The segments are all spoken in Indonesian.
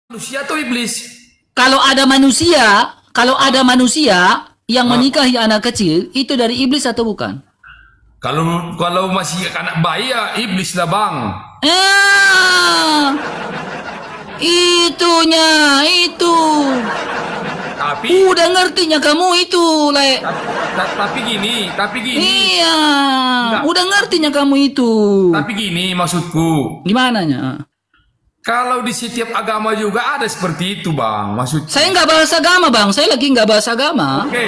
Manusia atau iblis? Kalau ada manusia yang menikahi anak kecil, itu dari iblis atau bukan? Kalau masih anak bayi ya iblis lah bang. Itunya itu. Tapi Udah ngertinya kamu itu, Le. tapi gini. Iya. Enggak. Udah ngertinya kamu itu. Tapi gini maksudku. Gimana nya? Kalau di setiap agama juga ada seperti itu bang. Maksud. Saya nggak bahas agama, Bang. Saya lagi nggak bahas agama. Oke.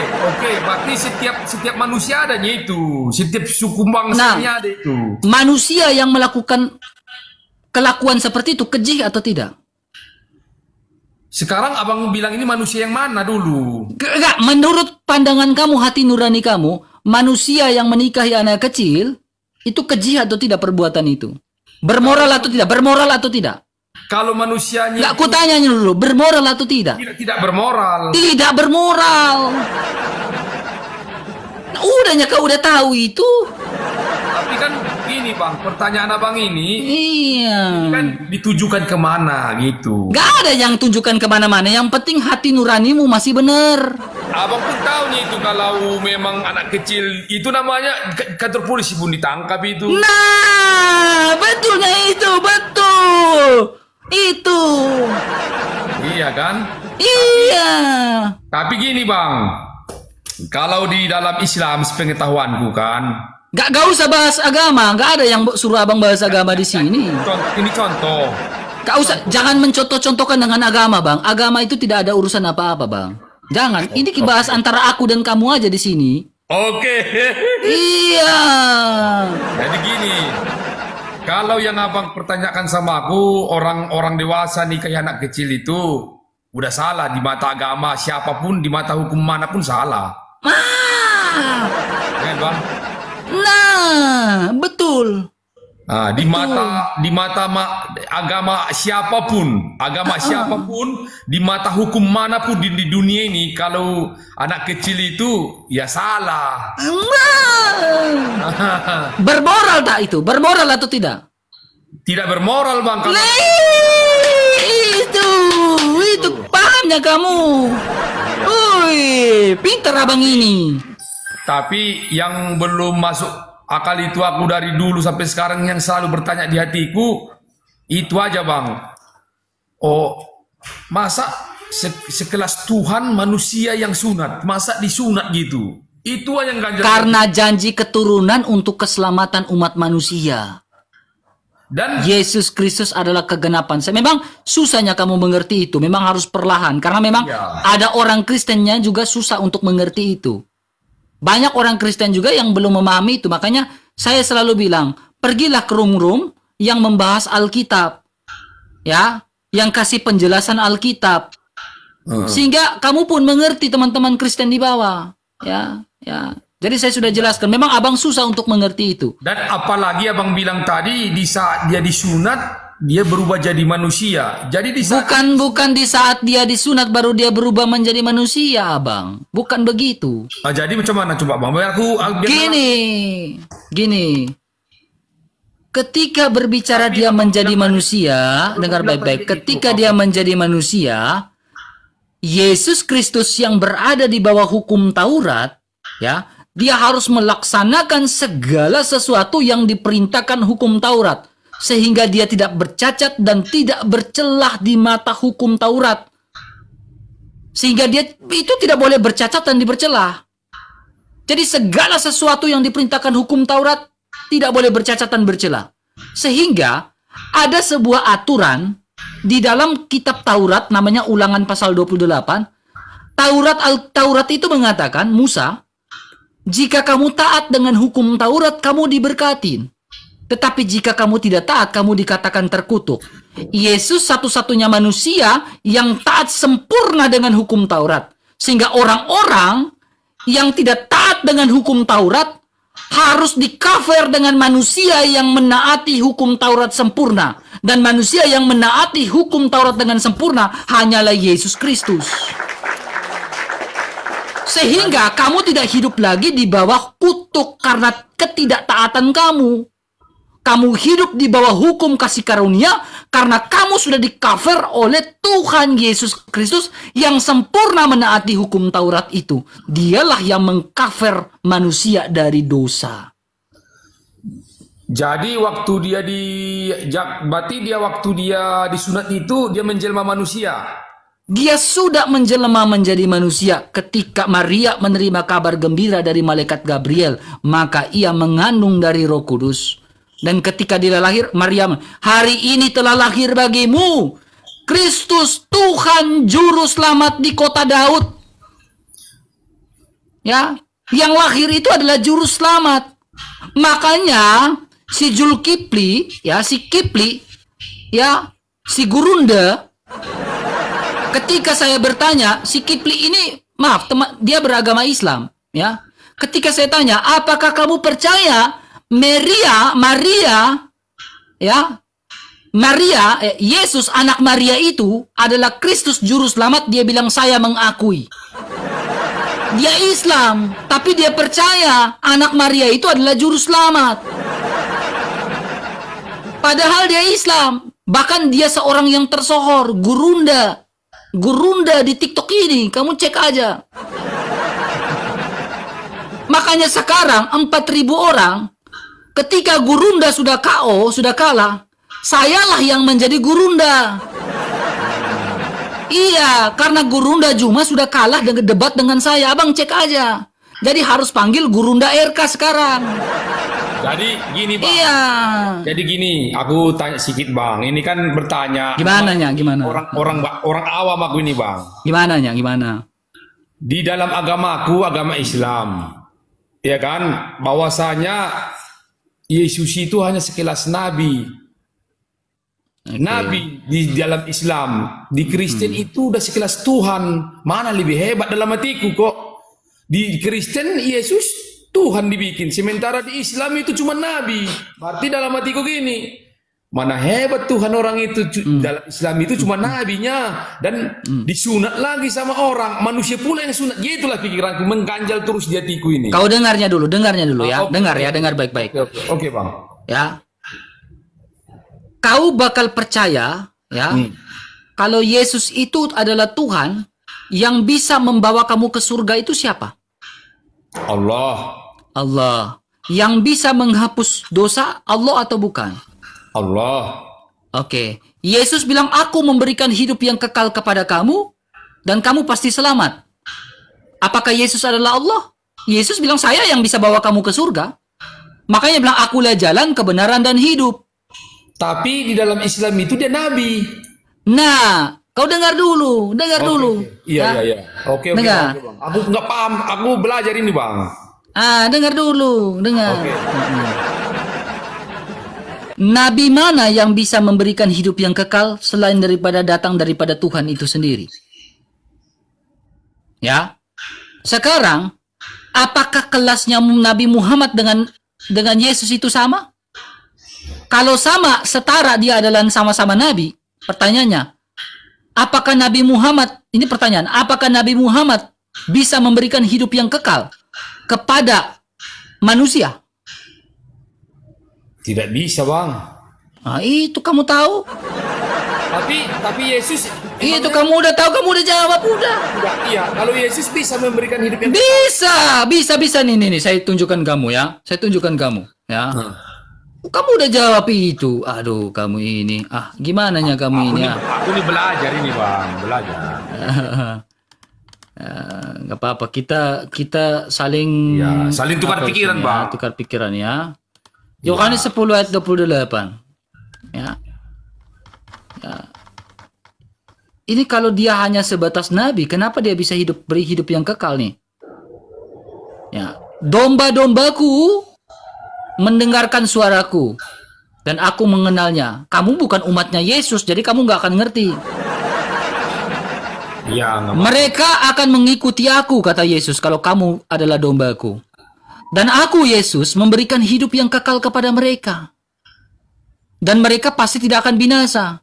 Berarti setiap manusia adanya itu. Setiap suku bangsanya ada itu. Manusia yang melakukan kelakuan seperti itu keji atau tidak? Sekarang abang bilang ini manusia yang mana dulu? Enggak, menurut pandangan kamu, hati nurani kamu, manusia yang menikahi anak kecil itu keji atau tidak perbuatan itu? Bermoral atau tidak? Bermoral atau tidak? Kalau manusianya Enggak, aku tanya dulu, bermoral atau tidak? tidak bermoral. Tidak bermoral. Nah, udahnya kau udah tahu itu. Tapi kan gini bang, pertanyaan abang ini Iya. kan ditujukan kemana gitu. Gak ada yang tunjukkan kemana-mana. Yang penting hati nuranimu masih benar. Abang pun tahu nih itu kalau memang anak kecil itu namanya kantor polisi pun ditangkap itu. Nah, betulnya itu, betul. Itu. Iya kan? Iya. Tapi gini bang, kalau di dalam Islam sepengetahuanku kan, Gak usah bahas agama. Gak ada yang suruh abang bahas agama di sini. ini contoh. Gak usah. Jangan mencontoh-contohkan dengan agama, Bang. Agama itu tidak ada urusan apa-apa, Bang. Jangan. Ini dibahas antara aku dan kamu aja di sini. Oke. Iya. Jadi gini, kalau yang abang pertanyakan sama aku, orang dewasa nikahi anak kecil itu udah salah di mata agama siapapun, di mata hukum manapun salah. Ya, bang. Nah, betul. Nah, di mata agama siapapun, di mata hukum manapun di dunia ini, kalau anak kecil itu ya salah. Bermoral tak itu? Bermoral atau tidak? Tidak bermoral bang. Kalau Itu pahamnya kamu. Wih, pintar abang ini. Tapi yang belum masuk akal itu aku dari dulu sampai sekarang yang selalu bertanya di hatiku itu aja bang. Oh, masa sekelas Tuhan manusia yang sunat, masa disunat gitu? Itu aja yang ganjil. Karena janji keturunan untuk keselamatan umat manusia. Dan Yesus Kristus adalah kegenapan. Memang susahnya kamu mengerti itu. Memang harus perlahan. Karena memang ada orang Kristennya juga susah untuk mengerti itu. Banyak orang Kristen juga yang belum memahami itu. Makanya saya selalu bilang, pergilah ke room-room yang membahas Alkitab. Ya, yang kasih penjelasan Alkitab. Sehingga kamu pun mengerti teman-teman Kristen di bawah. Ya. Jadi saya sudah jelaskan, memang abang susah untuk mengerti itu. Dan apalagi abang bilang tadi, di saat dia disunat, dia berubah jadi manusia. Jadi di saat bukan di saat dia disunat baru dia berubah menjadi manusia, abang. Bukan begitu. jadi macam mana coba bang? Gini. Ketika berbicara dia menjadi manusia, dengar baik-baik. Ketika dia menjadi manusia, Yesus Kristus yang berada di bawah hukum Taurat, ya, dia harus melaksanakan segala sesuatu yang diperintahkan hukum Taurat. Sehingga dia tidak bercacat dan tidak bercelah di mata hukum Taurat. Sehingga dia itu tidak boleh bercacat dan dibercelah. Jadi segala sesuatu yang diperintahkan hukum Taurat tidak boleh bercacat dan bercelah. Sehingga ada sebuah aturan di dalam kitab Taurat, namanya Ulangan pasal 28. Taurat itu mengatakan, Musa, jika kamu taat dengan hukum Taurat, kamu diberkatin. Tetapi jika kamu tidak taat, kamu dikatakan terkutuk. Yesus satu-satunya manusia yang taat sempurna dengan hukum Taurat. Sehingga orang-orang yang tidak taat dengan hukum Taurat harus di-cover dengan manusia yang menaati hukum Taurat sempurna. Dan manusia yang menaati hukum Taurat dengan sempurna hanyalah Yesus Kristus. Sehingga kamu tidak hidup lagi di bawah kutuk karena ketidaktaatan kamu. Kamu hidup di bawah hukum kasih karunia karena kamu sudah di-cover oleh Tuhan Yesus Kristus yang sempurna menaati hukum Taurat itu. Dialah yang meng-cover manusia dari dosa. Jadi waktu dia berarti waktu dia disunat itu dia menjelma manusia. Dia sudah menjelma menjadi manusia ketika Maria menerima kabar gembira dari malaikat Gabriel, maka ia mengandung dari Roh Kudus. Dan ketika dia lahir, Maria, hari ini telah lahir bagimu Kristus Tuhan Juru Selamat di kota Daud. Ya, yang lahir itu adalah Juru Selamat. Makanya si Zulkifli, ya, si Kifli, ya, si Gurunda, ketika saya bertanya, si Kifli ini, maaf, dia beragama Islam, ya. Ketika saya tanya, apakah kamu percaya Yesus anak Maria itu adalah Kristus Juru Selamat? Dia bilang, saya mengakui. Dia Islam, tapi dia percaya anak Maria itu adalah Juru Selamat. Padahal dia Islam. Bahkan dia seorang yang tersohor, Gurunda di TikTok ini, kamu cek aja. Makanya sekarang 4.000 orang, ketika Gurunda sudah KO, sudah kalah, sayalah yang menjadi Gurunda. Iya, karena Gurunda Juma sudah kalah dengan debat dengan saya. Abang cek aja. Jadi harus panggil Gurunda RK sekarang. Jadi gini Bang. Iya. Jadi gini, aku tanya sedikit Bang. Ini kan bertanya. Gimana? Orang awam aku ini Bang. Gimana? Di dalam agamaku, agama Islam, ya kan, bahwasanya Yesus itu hanya sekelas nabi. Okay. Nabi di dalam Islam, di Kristen itu udah sekelas Tuhan. Mana lebih hebat dalam hatiku kok? Di Kristen Yesus Tuhan dibikin, sementara di Islam itu cuma nabi. Berarti dalam hatiku gini, mana hebat Tuhan orang itu. Dalam Islam itu cuma nabinya dan disunat lagi sama orang, manusia pula yang sunat. Gitulah pikiranku, mengganjal terus di hatiku ini. Kau dengar dulu ya. Okay. Dengar baik-baik. Oke, Bang. Ya. Kau bakal percaya, ya, kalau Yesus itu adalah Tuhan yang bisa membawa kamu ke surga itu siapa? Allah. Yang bisa menghapus dosa, Allah atau bukan? Allah. Oke. Yesus bilang, aku memberikan hidup yang kekal kepada kamu dan kamu pasti selamat. Apakah Yesus adalah Allah? Yesus bilang, saya yang bisa bawa kamu ke surga. Makanya bilang, akulah jalan, kebenaran, dan hidup. Tapi di dalam Islam itu dia nabi. Nah, kau dengar dulu. Iya. Oke, dengar. Bang. Aku nggak paham, aku belajar ini Bang. Dengar dulu. Oke. Nabi mana yang bisa memberikan hidup yang kekal selain datang daripada Tuhan itu sendiri? Ya. Sekarang, apakah kelasnya Nabi Muhammad dengan Yesus itu sama? Kalau sama, setara, dia adalah sama-sama Nabi. Pertanyaannya, apakah Nabi Muhammad, ini pertanyaan, apakah Nabi Muhammad bisa memberikan hidup yang kekal kepada manusia? Tidak bisa Bang. Nah, itu kamu tahu. Tapi Yesus. Itu kamu udah tahu, kamu udah jawab, udah. Iya, kalau Yesus bisa memberikan hidup yang Bisa nih. Saya tunjukkan kamu ya. Ya. Kamu udah jawab itu. Aduh, kamu ini. Gimana kamu ini? Aku ini belajar ini Bang, belajar. Nggak apa-apa, kita saling saling tukar pikiran Bang. Tukar pikiran ya. Yohanes 10 ayat 28. Ya. Ini kalau dia hanya sebatas nabi, kenapa dia bisa beri hidup yang kekal nih? Ya. Domba-dombaku mendengarkan suaraku dan aku mengenalnya. Kamu bukan umatnya Yesus, jadi kamu nggak akan ngerti. Ya, mereka akan mengikuti aku, kata Yesus, kalau kamu adalah dombaku. Dan aku, Yesus, memberikan hidup yang kekal kepada mereka. Dan mereka pasti tidak akan binasa.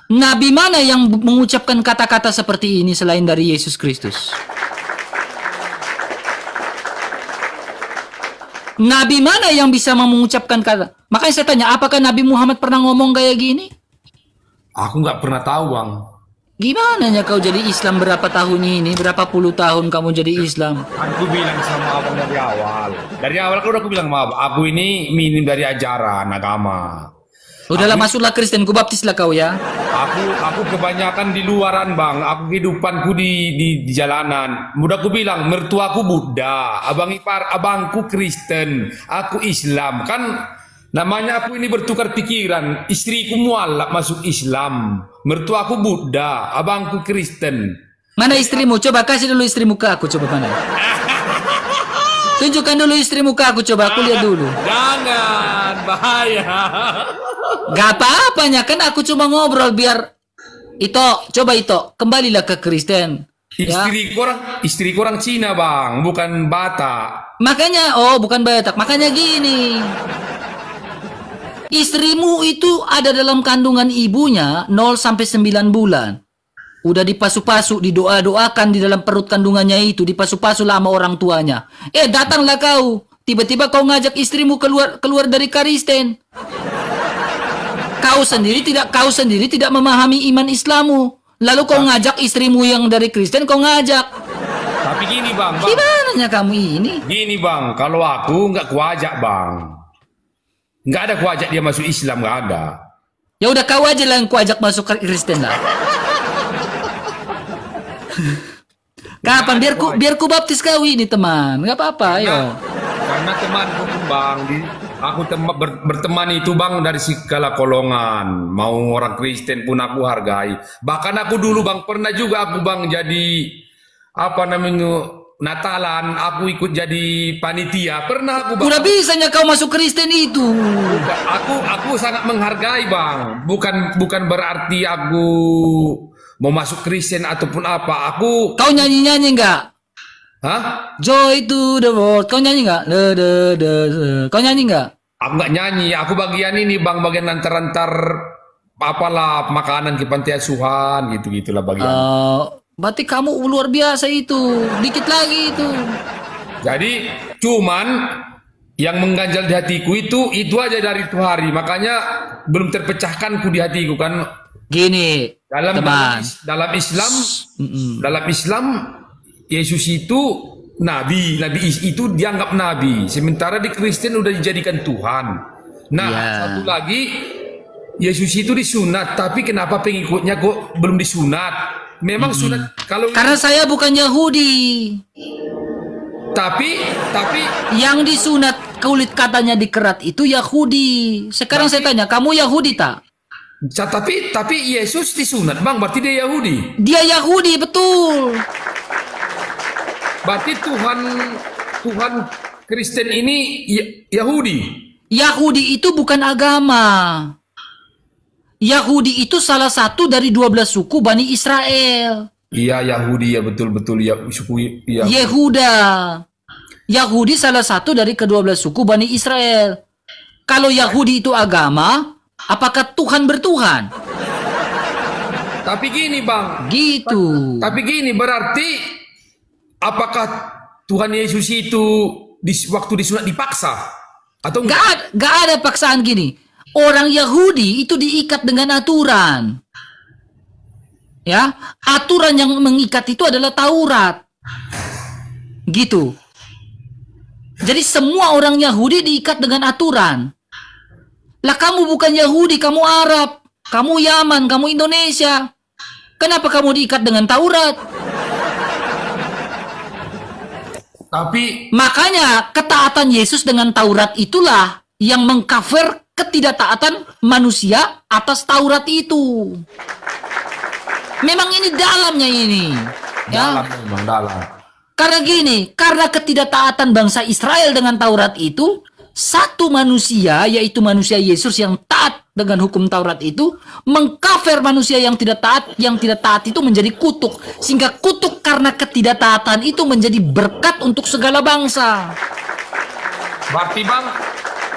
Nabi mana yang mengucapkan kata-kata seperti ini selain dari Yesus Kristus? Nabi mana yang bisa mengucapkan kata? Makanya saya tanya, apakah Nabi Muhammad pernah ngomong kayak gini? Aku nggak pernah tahu bang. Gimana ya kau jadi Islam berapa tahun ini? Berapa puluh tahun kamu jadi Islam? Aku bilang sama abang dari awal. Dari awal kan udah aku bilang sama abang, aku ini minim dari ajaran agama. Udahlah masuklah Kristen, ku baptislah kau ya. Aku kebanyakan di luaran bang. Aku kehidupanku di jalanan. Mudah aku bilang, mertuaku Buddha, abangku Kristen, aku Islam. Kan namanya aku ini bertukar pikiran. Istriku mualaf masuk Islam, mertuaku Buddha, abangku Kristen. Mana istrimu? Coba kasih dulu istrimu ke aku, coba mana? Tunjukkan dulu istrimu ke aku, coba aku lihat dulu. Jangan, bahaya. Gak apa-apanya, kan aku cuma ngobrol biar coba kembalilah ke Kristen. Ya. Istri orang Cina bang, bukan Batak. Makanya, bukan Batak. Makanya gini. Istrimu itu ada dalam kandungan ibunya 0 sampai 9 bulan. Udah dipasu-pasu, didoa-doakan di dalam perut kandungannya itu, dipasu-pasu lah sama orang tuanya. Datanglah kau. Tiba-tiba kau ngajak istrimu keluar dari Kristen. Kau sendiri tidak memahami iman Islammu. Lalu kau ngajak istrimu yang dari Kristen, kau ngajak. Tapi gini bang. Gimana kamu ini? Gini bang, kalau aku nggak kuajak bang. Nggak ada kuajak dia masuk Islam, nggak ada. Ya udah kau aja lah yang kuajak masuk Kristen lah. Kapan? Biar ku baptis kau ini teman. Nggak apa-apa, ayo. Karena temanku bang, aku berteman itu bang dari segala golongan. Mau orang Kristen pun aku hargai. Bahkan aku dulu bang pernah juga aku bang jadi apa namanya Natalan. Aku ikut jadi panitia. Pernah aku bang. Udah bisanya kau masuk Kristen itu. Aku sangat menghargai bang. Bukan berarti aku mau masuk Kristen ataupun apa. Kau nyanyi enggak? Hah? Joy to the world. Kau nyanyi enggak? Kau nyanyi enggak? Aku nggak nyanyi. Aku bagian ini bang, bagian antar apalah makanan ke panti asuhan gitulah bagian. Berarti kamu luar biasa itu. Dikit lagi itu. Jadi cuman yang mengganjal di hatiku itu aja dari itu hari. Makanya belum terpecahkanku di hatiku kan. Gini, teman. Dalam Islam Yesus itu nabi itu dianggap nabi. Sementara di Kristen udah dijadikan Tuhan. Nah, satu lagi Yesus itu disunat, tapi kenapa pengikutnya kok belum disunat? Memang sunat karena saya bukan Yahudi. Tapi yang disunat kulit katanya dikerat itu Yahudi. Sekarang saya tanya, kamu Yahudi tak? Tapi Yesus disunat, bang. Berarti dia Yahudi. Dia Yahudi, betul. Berarti Tuhan Kristen ini Yahudi. Yahudi itu bukan agama. Yahudi itu salah satu dari 12 suku Bani Israel. Iya, Yahudi ya, betul ya, suku ya. Yehuda. Yahudi salah satu dari ke-12 suku Bani Israel. Kalau Yahudi itu agama, apakah Tuhan bertuhan? Tapi gini bang. Gitu. Tapi gini, berarti apakah Tuhan Yesus itu waktu disunat dipaksa? Atau enggak ada paksaan gini. Orang Yahudi itu diikat dengan aturan. Ya, aturan yang mengikat itu adalah Taurat. Gitu. Jadi semua orang Yahudi diikat dengan aturan. Lah kamu bukan Yahudi, kamu Arab, kamu Yaman, kamu Indonesia. Kenapa kamu diikat dengan Taurat? Tapi makanya ketaatan Yesus dengan Taurat itulah yang mengcover ketidaktaatan manusia atas Taurat itu. Memang ini dalamnya ini. Dalam, memang dalam. Karena gini, karena ketidaktaatan bangsa Israel dengan Taurat itu, satu manusia, yaitu manusia Yesus yang taat dengan hukum Taurat itu, mengcover manusia yang tidak taat itu menjadi kutuk. Sehingga kutuk karena ketidaktaatan itu menjadi berkat untuk segala bangsa. Berarti bang,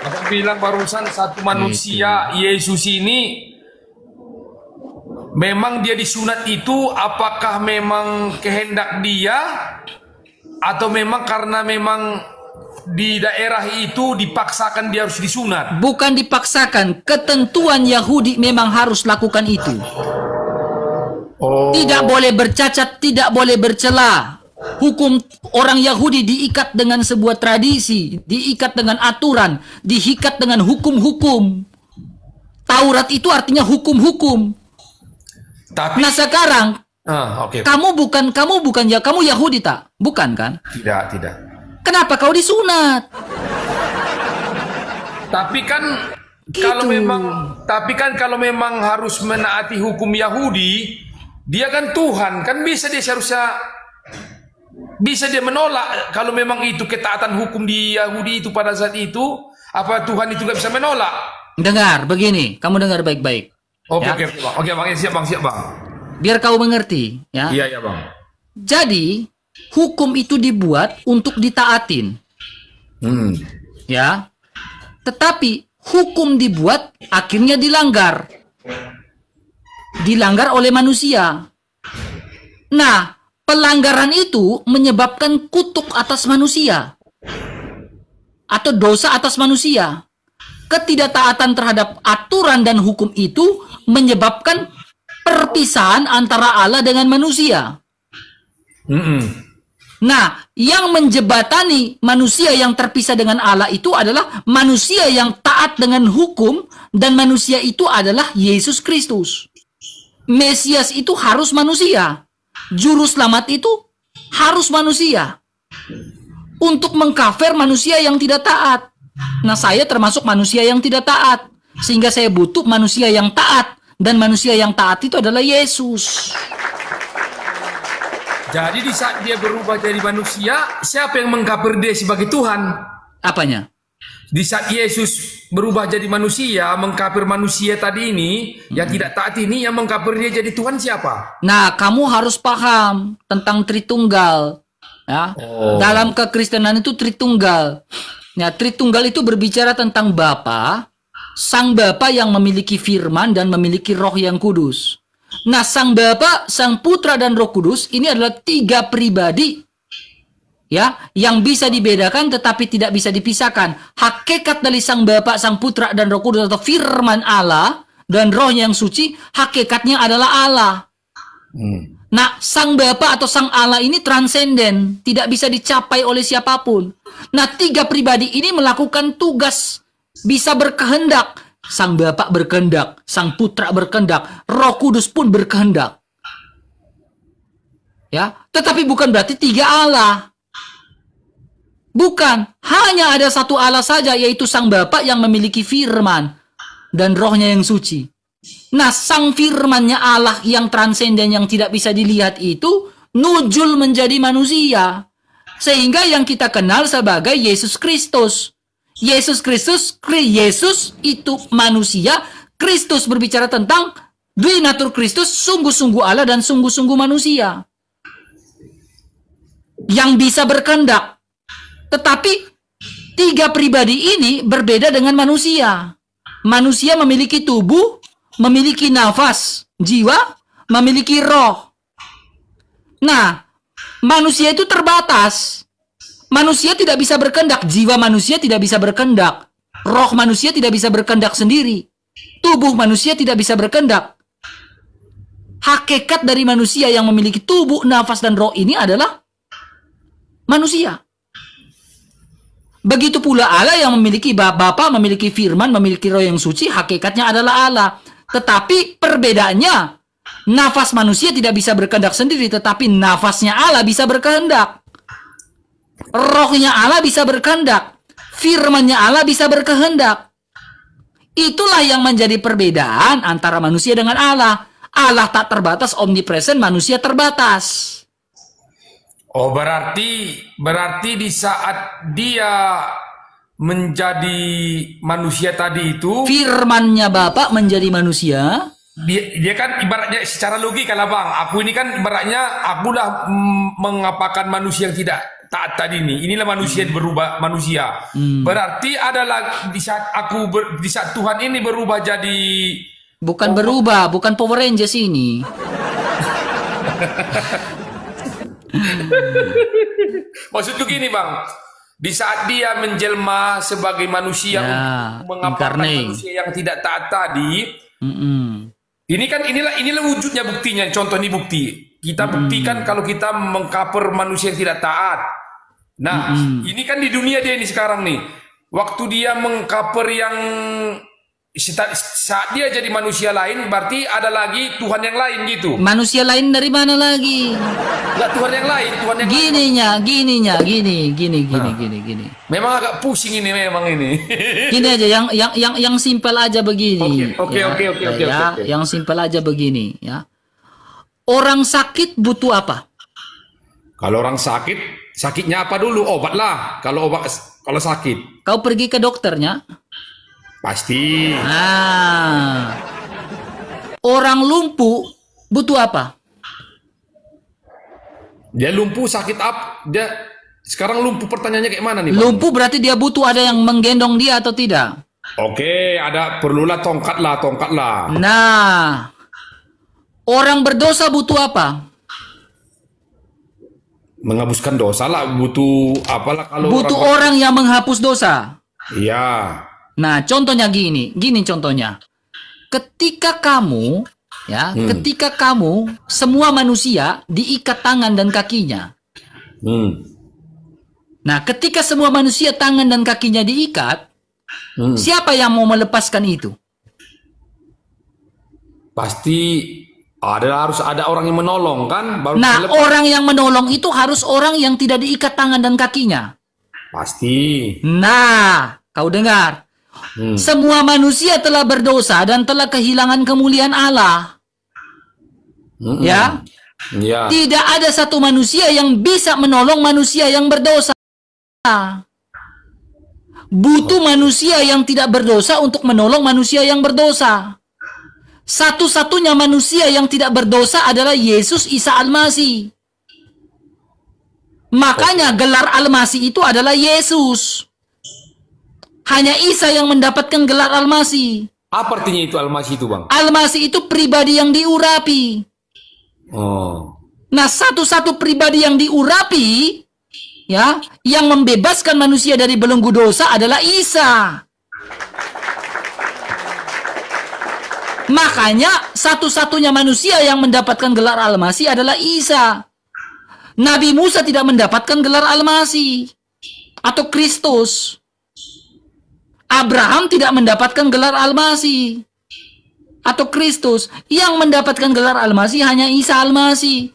abang bilang barusan satu manusia Yesus ini memang dia disunat itu apakah memang kehendak dia atau memang karena memang di daerah itu dipaksakan dia harus disunat. Bukan dipaksakan, ketentuan Yahudi memang harus lakukan itu. Oh. Tidak boleh bercacat, tidak boleh bercela. Hukum orang Yahudi diikat dengan sebuah tradisi, diikat dengan aturan, diikat dengan hukum-hukum. Taurat itu artinya hukum-hukum. Tapi Nah sekarang oke. kamu bukan ya, kamu Yahudi tak? Bukan kan? Tidak. Kenapa kau disunat? Tapi kan Gitu. kalau memang harus menaati hukum Yahudi, dia kan Tuhan, kan bisa dia menolak kalau memang itu ketaatan hukum di Yahudi itu pada saat itu, apa Tuhan itu gak bisa menolak? Dengar, begini, kamu dengar baik-baik. Oke, Ya. oke, Bang, siap Bang. Biar kau mengerti, ya. Iya, Bang. Jadi, hukum itu dibuat untuk ditaatin, ya. Tetapi hukum dibuat akhirnya dilanggar. Dilanggar oleh manusia. Nah, pelanggaran itu menyebabkan kutuk atas manusia atau dosa atas manusia. Ketidaktaatan terhadap aturan dan hukum itu menyebabkan perpisahan antara Allah dengan manusia. Nah, yang menjebatani manusia yang terpisah dengan Allah itu adalah manusia yang taat dengan hukum, dan manusia itu adalah Yesus Kristus. Mesias itu harus manusia. Juru selamat itu harus manusia. Untuk mengkafir manusia yang tidak taat. Nah, saya termasuk manusia yang tidak taat. Sehingga saya butuh manusia yang taat. Dan manusia yang taat itu adalah Yesus. Jadi di saat dia berubah jadi manusia, siapa yang mengkafir dia sebagai Tuhan? Apanya? Di saat Yesus berubah jadi manusia, mengkafir manusia tadi ini, yang tidak taat ini, yang mengkafir dia jadi Tuhan siapa? Nah, kamu harus paham tentang Tritunggal. Ya. Dalam kekristenan itu Tritunggal. Ya, Tritunggal itu berbicara tentang Bapa, Sang Bapa yang memiliki firman dan memiliki Roh yang kudus. Nah, Sang Bapa, Sang Putra dan Roh Kudus ini adalah 3 pribadi, ya, yang bisa dibedakan tetapi tidak bisa dipisahkan. Hakikat dari Sang Bapa, Sang Putra dan Roh Kudus atau firman Allah dan Roh yang suci, hakikatnya adalah Allah. Nah, Sang Bapa atau Sang Allah ini transenden, tidak bisa dicapai oleh siapapun. Nah, 3 pribadi ini melakukan tugas, bisa berkehendak. Sang Bapa berkehendak, Sang Putra berkehendak, Roh Kudus pun berkehendak. Ya, tetapi bukan berarti 3 Allah. Bukan, hanya ada 1 Allah saja, yaitu Sang Bapa yang memiliki firman dan Rohnya yang suci. Nah, Sang firmannya Allah yang transenden, yang tidak bisa dilihat itu nujul menjadi manusia. Sehingga yang kita kenal sebagai Yesus Kristus. Yesus itu manusia. Kristus berbicara tentang Duinatur Kristus, sungguh-sungguh Allah dan sungguh-sungguh manusia. Yang bisa berkehendak. Tetapi 3 pribadi ini berbeda dengan manusia. Manusia memiliki tubuh, memiliki nafas, jiwa, memiliki roh. Nah, manusia itu terbatas. Manusia tidak bisa berkehendak, jiwa manusia tidak bisa berkehendak, roh manusia tidak bisa berkehendak sendiri, tubuh manusia tidak bisa berkehendak. Hakikat dari manusia yang memiliki tubuh, nafas, dan roh ini adalah manusia. Begitu pula Allah yang memiliki Bapa, memiliki firman, memiliki roh yang suci, hakikatnya adalah Allah. Tetapi perbedaannya, nafas manusia tidak bisa berkehendak sendiri, tetapi nafasnya Allah bisa berkehendak. Rohnya Allah bisa berkehendak. Firmannya Allah bisa berkehendak. Itulah yang menjadi perbedaan antara manusia dengan Allah. Allah tak terbatas, omnipresent, manusia terbatas. Oh, berarti di saat dia menjadi manusia tadi itu, Firmannya Bapa menjadi manusia. dia kan ibaratnya secara logika lah Bang. Aku ini kan ibaratnya akulah mengapakan manusia yang tidak taat tadi ini. Inilah manusia berubah manusia. Berarti adalah di saat Tuhan ini berubah jadi Bukan berubah, bukan Power Rangers ini. maksudku gini Bang. Di saat dia menjelma sebagai manusia Ya, untuk mengapakan incarnate. manusia yang tidak taat tadi, Mm-mm. ini kan inilah wujudnya buktinya. Contoh ini bukti. Kita buktikan kalau kita mengcover manusia yang tidak taat. Nah, ini kan di dunia dia ini sekarang nih. Waktu dia mengcover yang saat dia jadi manusia lain, berarti ada lagi Tuhan yang lain gitu. Manusia lain dari mana lagi? Enggak Tuhan yang lain, Tuhan yang lain. Gini. Memang agak pusing ini memang ini. Gini aja, yang simpel aja begini. Oke. Yang simpel aja begini, ya. Orang sakit butuh apa? Kalau orang sakit, sakitnya apa dulu? Obat lah. Kalau sakit, Kau pergi ke dokternya. pasti. Nah, orang lumpuh butuh apa? Dia lumpuh sakit apa? Dia sekarang lumpuh, pertanyaannya kayak mana nih, Bang? Lumpuh berarti dia butuh ada yang menggendong dia atau tidak? Oke, perlulah tongkat lah. Nah, orang berdosa butuh apa? Menghapuskan dosa lah, butuh apalah kalau Butuh orang yang menghapus dosa. Iya. Nah, contohnya gini contohnya. Ketika kamu semua manusia diikat tangan dan kakinya. Nah, ketika semua manusia tangan dan kakinya diikat, siapa yang mau melepaskan itu? Pasti harus ada orang yang menolong kan, baru Nah, orang yang menolong itu harus orang yang tidak diikat tangan dan kakinya. pasti. Nah, kau dengar. Semua manusia telah berdosa dan telah kehilangan kemuliaan Allah. Ya. Iya. Tidak ada satu manusia yang bisa menolong manusia yang berdosa. Butuh manusia yang tidak berdosa untuk menolong manusia yang berdosa. Satu-satunya manusia yang tidak berdosa adalah Yesus Isa Al-Masih. Makanya gelar Al-Masih itu adalah Yesus. Hanya Isa yang mendapatkan gelar Al-Masih. Apa artinya itu Al-Masih itu, Bang? Al-Masih itu pribadi yang diurapi. Oh. Nah, satu-satu pribadi yang diurapi, ya, yang membebaskan manusia dari belenggu dosa adalah Isa. Makanya satu-satunya manusia yang mendapatkan gelar Al-Masih adalah Isa. Nabi Musa tidak mendapatkan gelar Al-Masih atau Kristus. Abraham tidak mendapatkan gelar Al-Masih atau Kristus. Yang mendapatkan gelar Al-Masih hanya Isa Al-Masih.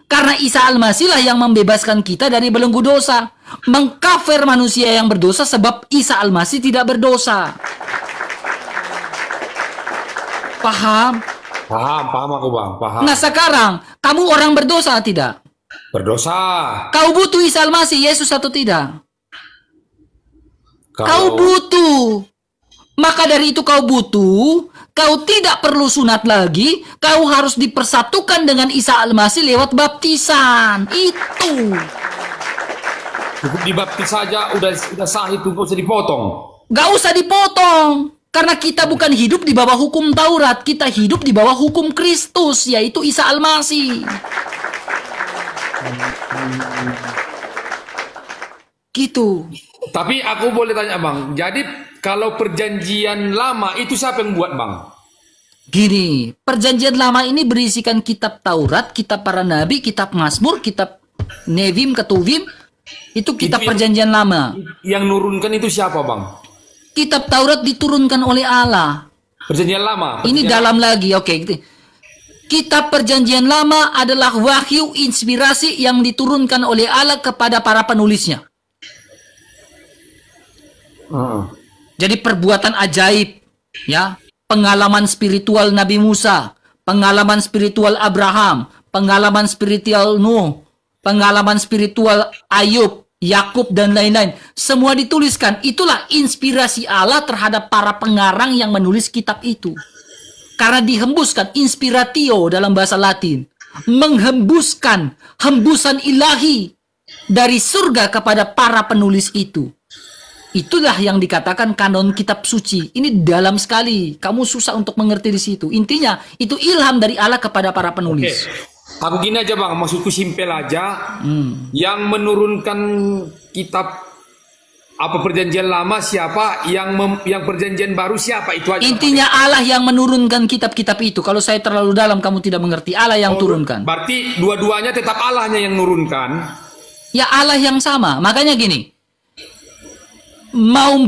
Karena Isa Al-Masih lah yang membebaskan kita dari belenggu dosa. Mengkafir manusia yang berdosa sebab Isa Al-Masih tidak berdosa. Paham? Paham aku, Bang. Paham. Nah, sekarang kamu orang berdosa tidak? Berdosa. Kau butuh Isa Al-Masih, Yesus atau tidak? Kau Kalau butuh. Maka dari itu kau butuh. Kau tidak perlu sunat lagi. Kau harus dipersatukan dengan Isa Al-Masih lewat baptisan. Itu. cukup dibaptis saja udah sah itu, nggak usah dipotong. Gak usah dipotong. Karena kita bukan hidup di bawah hukum Taurat. Kita hidup di bawah hukum Kristus, yaitu Isa Al-Masih. Gitu. Tapi aku boleh tanya, Bang. Jadi kalau perjanjian lama itu siapa yang buat, Bang? Gini, perjanjian lama ini berisikan kitab Taurat, kitab para nabi, kitab Mazmur, kitab Nevim, Ketuvim. Itu kitab perjanjian lama. Yang nurunkan itu siapa, Bang? Kitab Taurat diturunkan oleh Allah. Perjanjian lama. Ini dalam lagi, oke. Kitab perjanjian lama adalah wahyu inspirasi yang diturunkan oleh Allah kepada para penulisnya. Jadi perbuatan ajaib, ya, pengalaman spiritual Nabi Musa, pengalaman spiritual Abraham, pengalaman spiritual Nuh, pengalaman spiritual Ayub, Yakub dan lain-lain, semua dituliskan. Itulah inspirasi Allah terhadap para pengarang yang menulis kitab itu. Karena dihembuskan, inspiratio dalam bahasa Latin, menghembuskan hembusan ilahi dari surga kepada para penulis itu. Itulah yang dikatakan kanon kitab suci. Ini dalam sekali. Kamu susah untuk mengerti di situ. Intinya, itu ilham dari Allah kepada para penulis. Aku gini aja, Bang. Maksudku simpel aja. Yang menurunkan kitab apa perjanjian lama siapa, yang perjanjian baru siapa, itu aja. Intinya Allah yang menurunkan kitab-kitab itu. Kalau saya terlalu dalam kamu tidak mengerti. Allah yang turunkan. Berarti dua-duanya tetap Allahnya yang nurunkan. Ya Allah yang sama. Makanya gini. Mau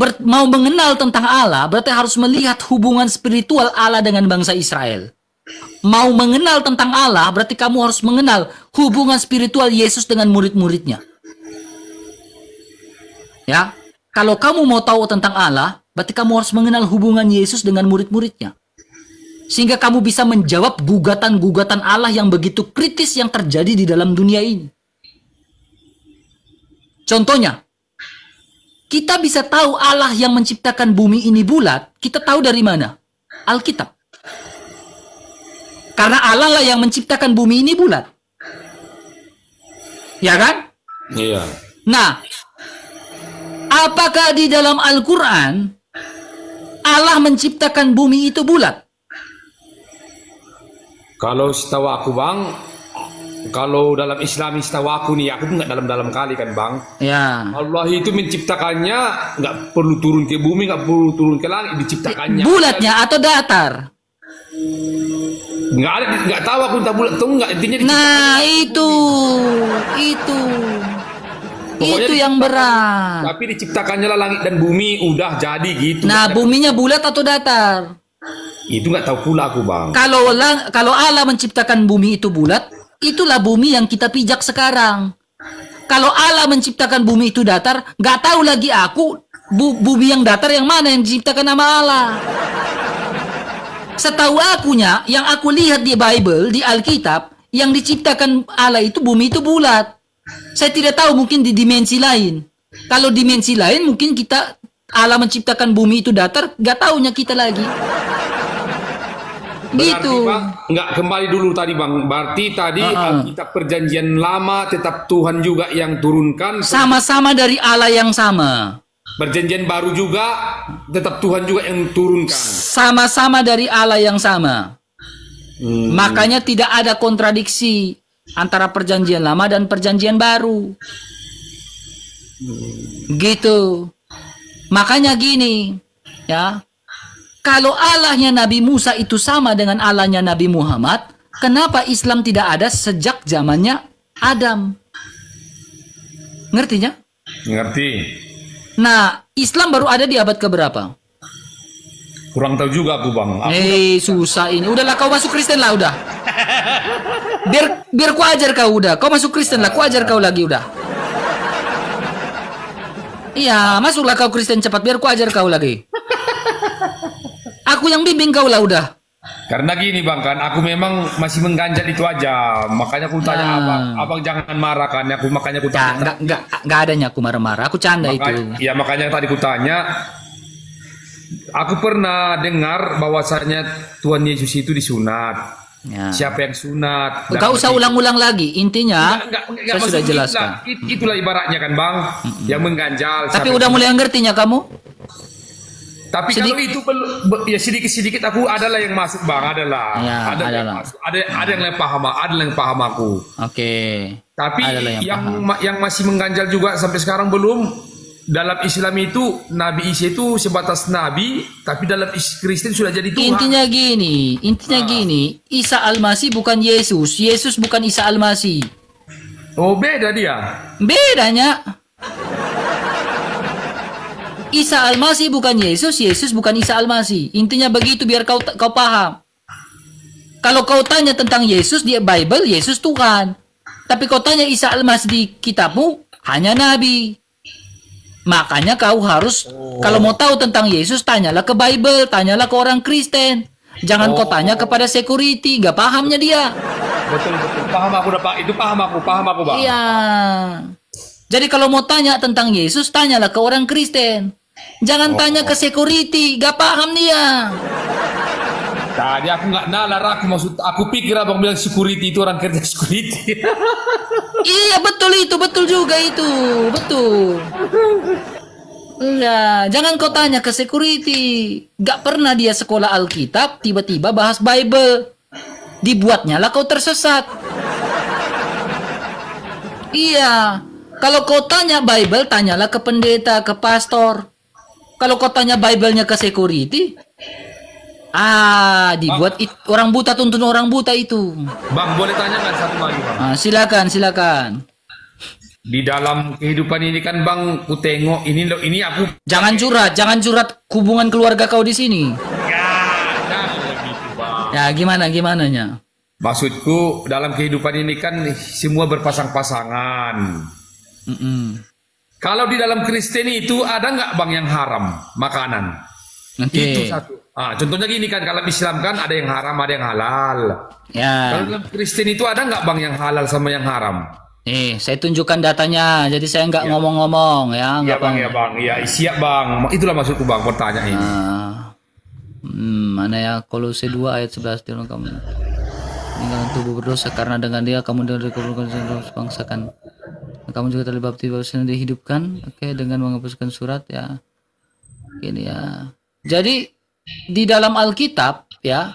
mengenal tentang Allah berarti harus melihat hubungan spiritual Allah dengan bangsa Israel. Mau mengenal tentang Allah berarti kamu harus mengenal hubungan spiritual Yesus dengan murid-muridnya. Ya, kalau kamu mau tahu tentang Allah, berarti kamu harus mengenal hubungan Yesus dengan murid-muridnya. Sehingga kamu bisa menjawab gugatan-gugatan Allah yang begitu kritis yang terjadi di dalam dunia ini. Contohnya, kita bisa tahu Allah yang menciptakan bumi ini bulat, kita tahu dari mana? Alkitab. Karena Allah lah yang menciptakan bumi ini bulat. Ya kan? Iya. Nah, apakah di dalam Al-Quran Allah menciptakan bumi itu bulat? Kalau setahu aku Bang, kalau dalam Islam setahu aku nih, aku nggak dalam-dalam kali kan Bang. Ya. Allah itu menciptakannya nggak perlu turun ke bumi, nggak perlu turun ke langit, diciptakannya. Bulatnya atau datar? Nggak tahu aku entah bulat atau nggak, intinya Nah itu Pokoknya itu yang berat. Tapi diciptakannya lah langit dan bumi, udah jadi gitu. Nah buminya bulat atau datar? Itu nggak tahu pula aku Bang. Kalau Allah menciptakan bumi itu bulat, itulah bumi yang kita pijak sekarang. Kalau Allah menciptakan bumi itu datar, nggak tahu lagi aku bumi yang datar yang mana yang diciptakan sama Allah. Setahu akunya, yang aku lihat di Bible, di Alkitab, yang diciptakan Allah itu bumi itu bulat. Saya tidak tahu, mungkin di dimensi lain. Kalau dimensi lain mungkin Allah menciptakan bumi itu datar, nggak tahunya kita lagi. Berarti, Gitu. Bang, nggak kembali dulu tadi Bang. Berarti tadi Alkitab perjanjian lama tetap Tuhan juga yang turunkan. Sama-sama dari Allah yang sama. Perjanjian baru juga tetap Tuhan juga yang turunkan. Sama-sama dari Allah yang sama. Makanya tidak ada kontradiksi antara perjanjian lama dan perjanjian baru. Gitu. Makanya gini, ya. Kalau Allahnya Nabi Musa itu sama dengan Allahnya Nabi Muhammad, kenapa Islam tidak ada sejak zamannya Adam? Ngertinya? Ngerti. Nah, Islam baru ada di abad keberapa? Kurang tahu juga aku Bang. Susah ini. Udahlah kau masuk Kristen lah udah. Biar ku ajar kau udah. Kau masuk Kristen lah, ku ajar kau lagi udah. Iya, masuklah kau Kristen cepat biar ku ajar kau lagi. Aku yang bimbing kau lah udah. Karena gini Bang kan, aku memang masih mengganjal itu aja. Makanya aku tanya abang jangan marah kan. Makanya aku Ya, tanya. enggak adanya aku marah-marah. Aku canda itu. Ya makanya tadi aku tanya. Aku pernah dengar bahwasanya Tuhan Yesus itu disunat. Ya. Siapa yang sunat? Enggak usah ulang-ulang lagi. Intinya Enggak, saya sudah maksud jelaskan. Itulah ibaratnya kan Bang, yang mengganjal. Tapi siapa udah yang- mulai ngertinya kamu? Tapi kalau itu ya sedikit-sedikit aku adalah yang masuk Bang, adalah. Ya, Ada yang adalah. masuk. Ada yang paham aku. Oke. Tapi Adalah yang paham. yang masih mengganjal juga sampai sekarang belum, dalam Islam itu Nabi Isa itu sebatas nabi, tapi dalam Kristen sudah jadi Tuhan. Intinya gini, Isa Al-Masih bukan Yesus, Yesus bukan Isa Al-Masih. Oh beda dia. Bedanya Isa Al-Masih bukan Yesus, Yesus bukan Isa Al-Masih. Intinya begitu biar kau paham. Kalau kau tanya tentang Yesus di Bible, Yesus Tuhan. Tapi kau tanya Isa Al-Masih di kitabmu, hanya nabi. Makanya kau harus kalau mau tahu tentang Yesus, tanyalah ke Bible, tanyalah ke orang Kristen. Jangan kau tanya kepada security, gak pahamnya dia. Betul. Paham aku Pak. Itu paham aku Bang. Iya. Jadi kalau mau tanya tentang Yesus, tanyalah ke orang Kristen. Jangan tanya ke security, gak paham dia. Tadi aku nggak nalar, aku pikir abang bilang security itu orang kerja security. Iya betul juga itu, betul. Enggak, jangan kau tanya ke security. Gak pernah dia sekolah Alkitab, tiba-tiba bahas Bible. Dibuatnya lah kau tersesat. Iya, Kalau kau tanya Bible, tanyalah ke pendeta, ke pastor. Kalau kau tanya Bible-nya ke security, dibuat orang buta tuntun orang buta itu. Bang, boleh tanya nggak satu lagi, Bang? Silakan. Di dalam kehidupan ini kan, Bang, ku tengok ini aku. Jangan curhat hubungan keluarga kau di sini. Jangan begitu, Bang. Ya, gimananya? Maksudku dalam kehidupan ini kan semua berpasang-pasangan. Kalau di dalam Kristen itu ada nggak, Bang, yang haram makanan? Itu satu. Contohnya gini kan, kalau Islam kan ada yang haram, ada yang halal. Ya. Kalau dalam Kristen itu ada nggak, Bang, yang halal sama yang haram? Saya tunjukkan datanya. Jadi saya nggak ngomong-ngomong ya. Iya, Bang, ya, Bang. Iya, siap, Bang. Itulah maksudku, Bang, bertanya ini. Mana ya? Kolose 2 ayat 11, dia kamu meninggalkan tubuh berdosa karena dengan dia kamu dari keburukan bangsakan. Kamu juga terlibat dihidupkan, dengan menghapuskan surat ya. Gini ya. Jadi di dalam Alkitab ya,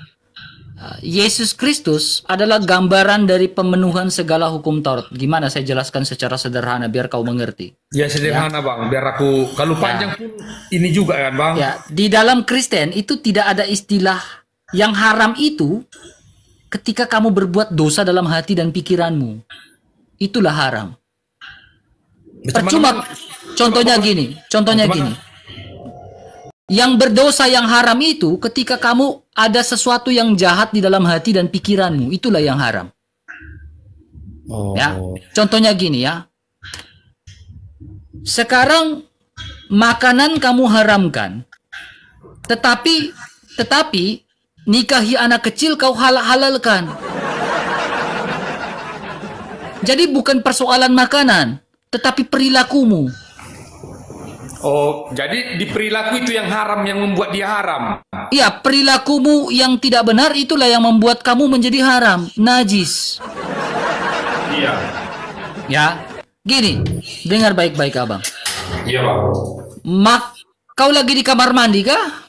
Yesus Kristus adalah gambaran dari pemenuhan segala hukum Taurat. Gimana saya jelaskan secara sederhana biar kau mengerti? Ya sederhana, Bang. Biar aku kalau panjang pun ini juga kan, Bang. Ya, di dalam Kristen itu tidak ada istilah yang haram itu ketika kamu berbuat dosa dalam hati dan pikiranmu. Itulah haram. Percuma. Contohnya gini. Yang berdosa yang haram itu ketika kamu ada sesuatu yang jahat di dalam hati dan pikiranmu. Itulah yang haram. Ya, contohnya gini ya. Sekarang makanan kamu haramkan. Tetapi nikahi anak kecil kau halalkan. Jadi bukan persoalan makanan, tetapi perilakumu. Jadi di perilaku itu yang haram, yang membuat dia haram. Iya, perilakumu yang tidak benar itulah yang membuat kamu menjadi haram, najis. Iya. Ya, gini, dengar baik-baik, Abang. Iya, Bang. Kau lagi di kamar mandi kah?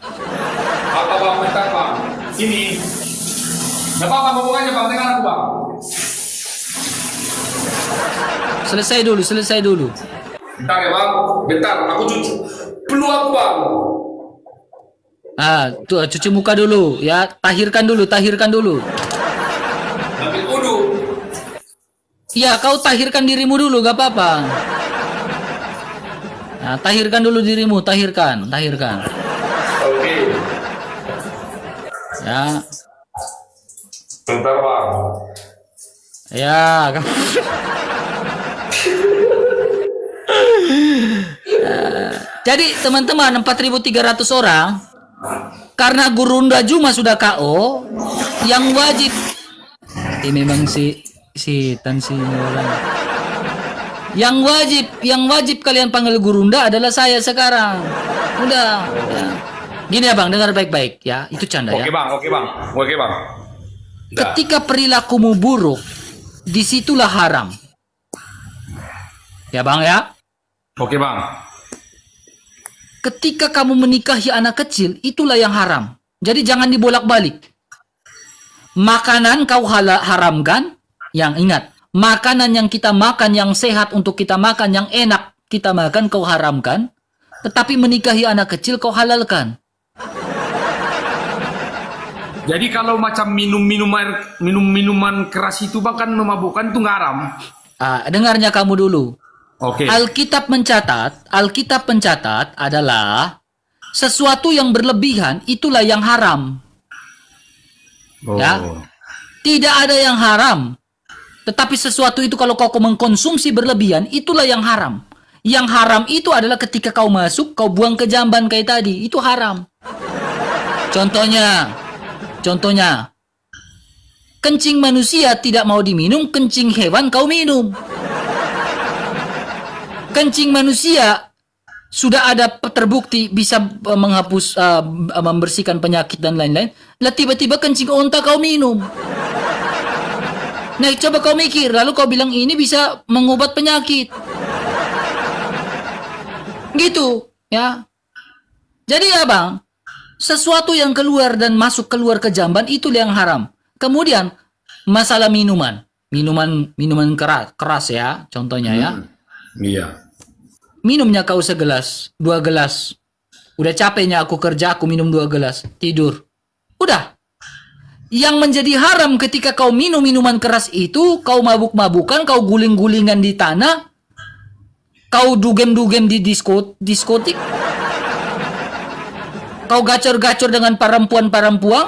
Apa, Bang? Bentar, Bang. Ini. Gak apa-apa hubungannya, Bang. Dengar aku, Bang. Selesai dulu. Bentar ya, Bang. Bentar, aku cuci. Perlu aku, Bang. Tuh, cuci muka dulu ya. Tahirkan dulu. Ambil wudu. Iya, kau tahirkan dirimu dulu, gak apa-apa. Nah, tahirkan dulu dirimu, tahirkan. Oke. Ya. Bentar, Bang. Ya, jadi teman-teman 4.300 orang karena Gurunda Juma sudah KO, yang wajib memang si Tansi orang. Yang wajib kalian panggil Gurunda adalah saya sekarang. Udah. Ya. Gini ya, Bang, dengar baik-baik ya. Itu canda ya. Oke, Bang. Ketika perilakumu buruk, disitulah haram. Ya, Bang ya. Oke, Bang. Ketika kamu menikahi anak kecil, itulah yang haram. Jadi jangan dibolak-balik. Makanan kau haramkan, yang ingat, makanan yang kita makan, yang sehat untuk kita makan, yang enak kita makan, kau haramkan. Tetapi menikahi anak kecil, kau halalkan. Jadi kalau macam minuman keras itu, Bang, kan memabukkan itu nggak haram. Dengarnya kamu dulu. Oke. Alkitab mencatat adalah sesuatu yang berlebihan itulah yang haram. Ya. Tidak ada yang haram. Tetapi sesuatu itu kalau kau mengkonsumsi berlebihan itulah yang haram. Yang haram itu adalah ketika kau masuk, kau buang ke jamban kayak tadi, itu haram. Contohnya, kencing manusia tidak mau diminum, kencing hewan kau minum. Kencing manusia sudah ada terbukti bisa menghapus, membersihkan penyakit dan lain-lain. Lah tiba-tiba kencing onta kau minum. Nah, coba kau mikir, lalu kau bilang ini bisa mengobat penyakit. Gitu, ya. Jadi ya, Bang, sesuatu yang keluar dan masuk keluar ke jamban itu yang haram. Kemudian masalah minuman keras ya, contohnya ya. Iya. Minumnya kau segelas, 2 gelas. Udah capeknya aku kerja, aku minum 2 gelas. Tidur. Udah. Yang menjadi haram ketika kau minum minuman keras itu, kau mabuk-mabukan, kau guling-gulingan di tanah, kau dugem-dugem di diskotik, kau gacor-gacor dengan perempuan-perempuan,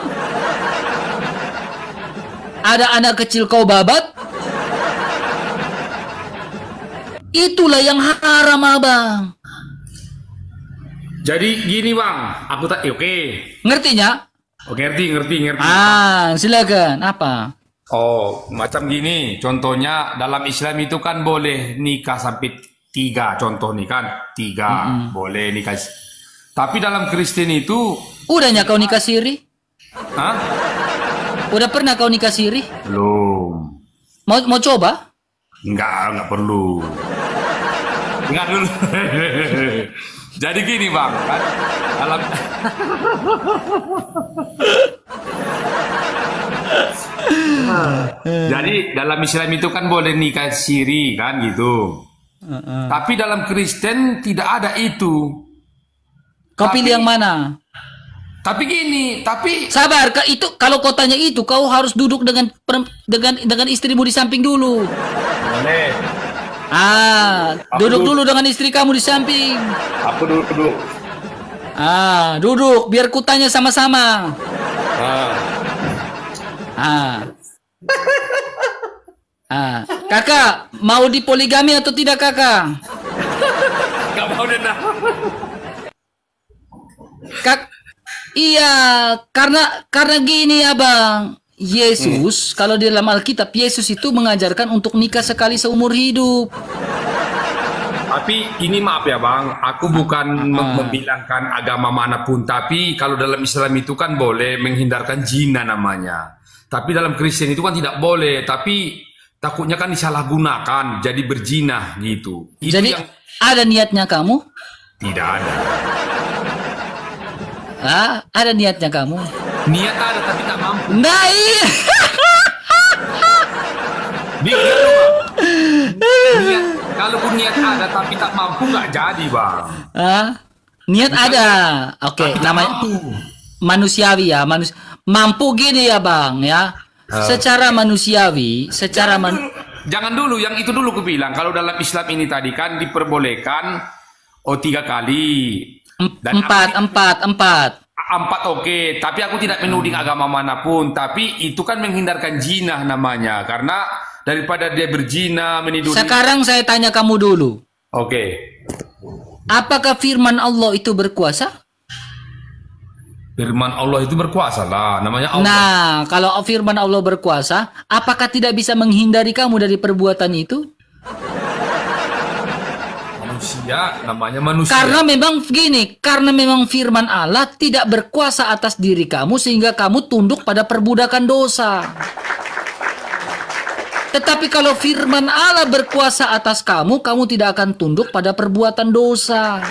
ada anak kecil kau babat, itulah yang haram, abang. Jadi gini bang, aku tak oke. Ngertinya? Oke, ngerti. Silakan. Apa? Oh, macam gini. Contohnya dalam Islam itu kan boleh nikah sampai 3. Contoh nih kan 3 boleh nikah. Tapi dalam Kristen itu, Udahnya kau nikah siri? hah? Udah pernah kau nikah siri? Belum. Mau coba? Enggak perlu. Enggak dulu. Jadi gini bang, kan dalam jadi dalam Islam itu kan boleh nikah siri kan gitu. Tapi dalam Kristen tidak ada itu. Kau pilih yang mana? Tapi gini, tapi Sabar, itu kalau kau tanya itu, kau harus duduk dengan istrimu di samping dulu. boleh. Duduk dulu dengan istri kamu di samping. Aku duduk. Duduk, biar kutanya sama-sama. Kakak, mau dipoligami atau tidak kakak? Gak mau deh. Iya, karena gini abang. Yesus, kalau di dalam Alkitab, Yesus itu mengajarkan untuk nikah sekali seumur hidup. Tapi ini maaf ya bang, aku bukan membilangkan agama manapun. Tapi kalau dalam Islam itu kan boleh menghindarkan zina namanya. Tapi dalam Kristen itu kan tidak boleh. Tapi takutnya kan disalahgunakan, jadi berzina gitu. Itu Jadi yang ada niatnya kamu? tidak ada. Ada niatnya kamu? Niat ada tapi tak mampu. Nah, iya. Niat, kalaupun niat ada tapi tak mampu nggak jadi bang. Niat ada. Oke, Tapi tak namanya mampu. manusiawi ya, mampu gini ya bang ya. Secara manusiawi, Jangan dulu, yang itu dulu aku bilang. Kalau dalam Islam ini tadi kan diperbolehkan 3 kali. Dan empat. 4 oke, tapi aku tidak menuding agama manapun. Tapi itu kan menghindarkan zina namanya. Karena daripada dia berzina, meniduri. Sekarang saya tanya kamu dulu. Oke. Apakah firman Allah itu berkuasa? Firman Allah itu berkuasa lah, namanya Allah. Nah, kalau firman Allah berkuasa, apakah tidak bisa menghindari kamu dari perbuatan itu? Manusia, namanya manusia. Karena memang firman Allah tidak berkuasa atas diri kamu sehingga kamu tunduk pada perbudakan dosa. Tetapi kalau firman Allah berkuasa atas kamu, kamu tidak akan tunduk pada perbuatan dosa.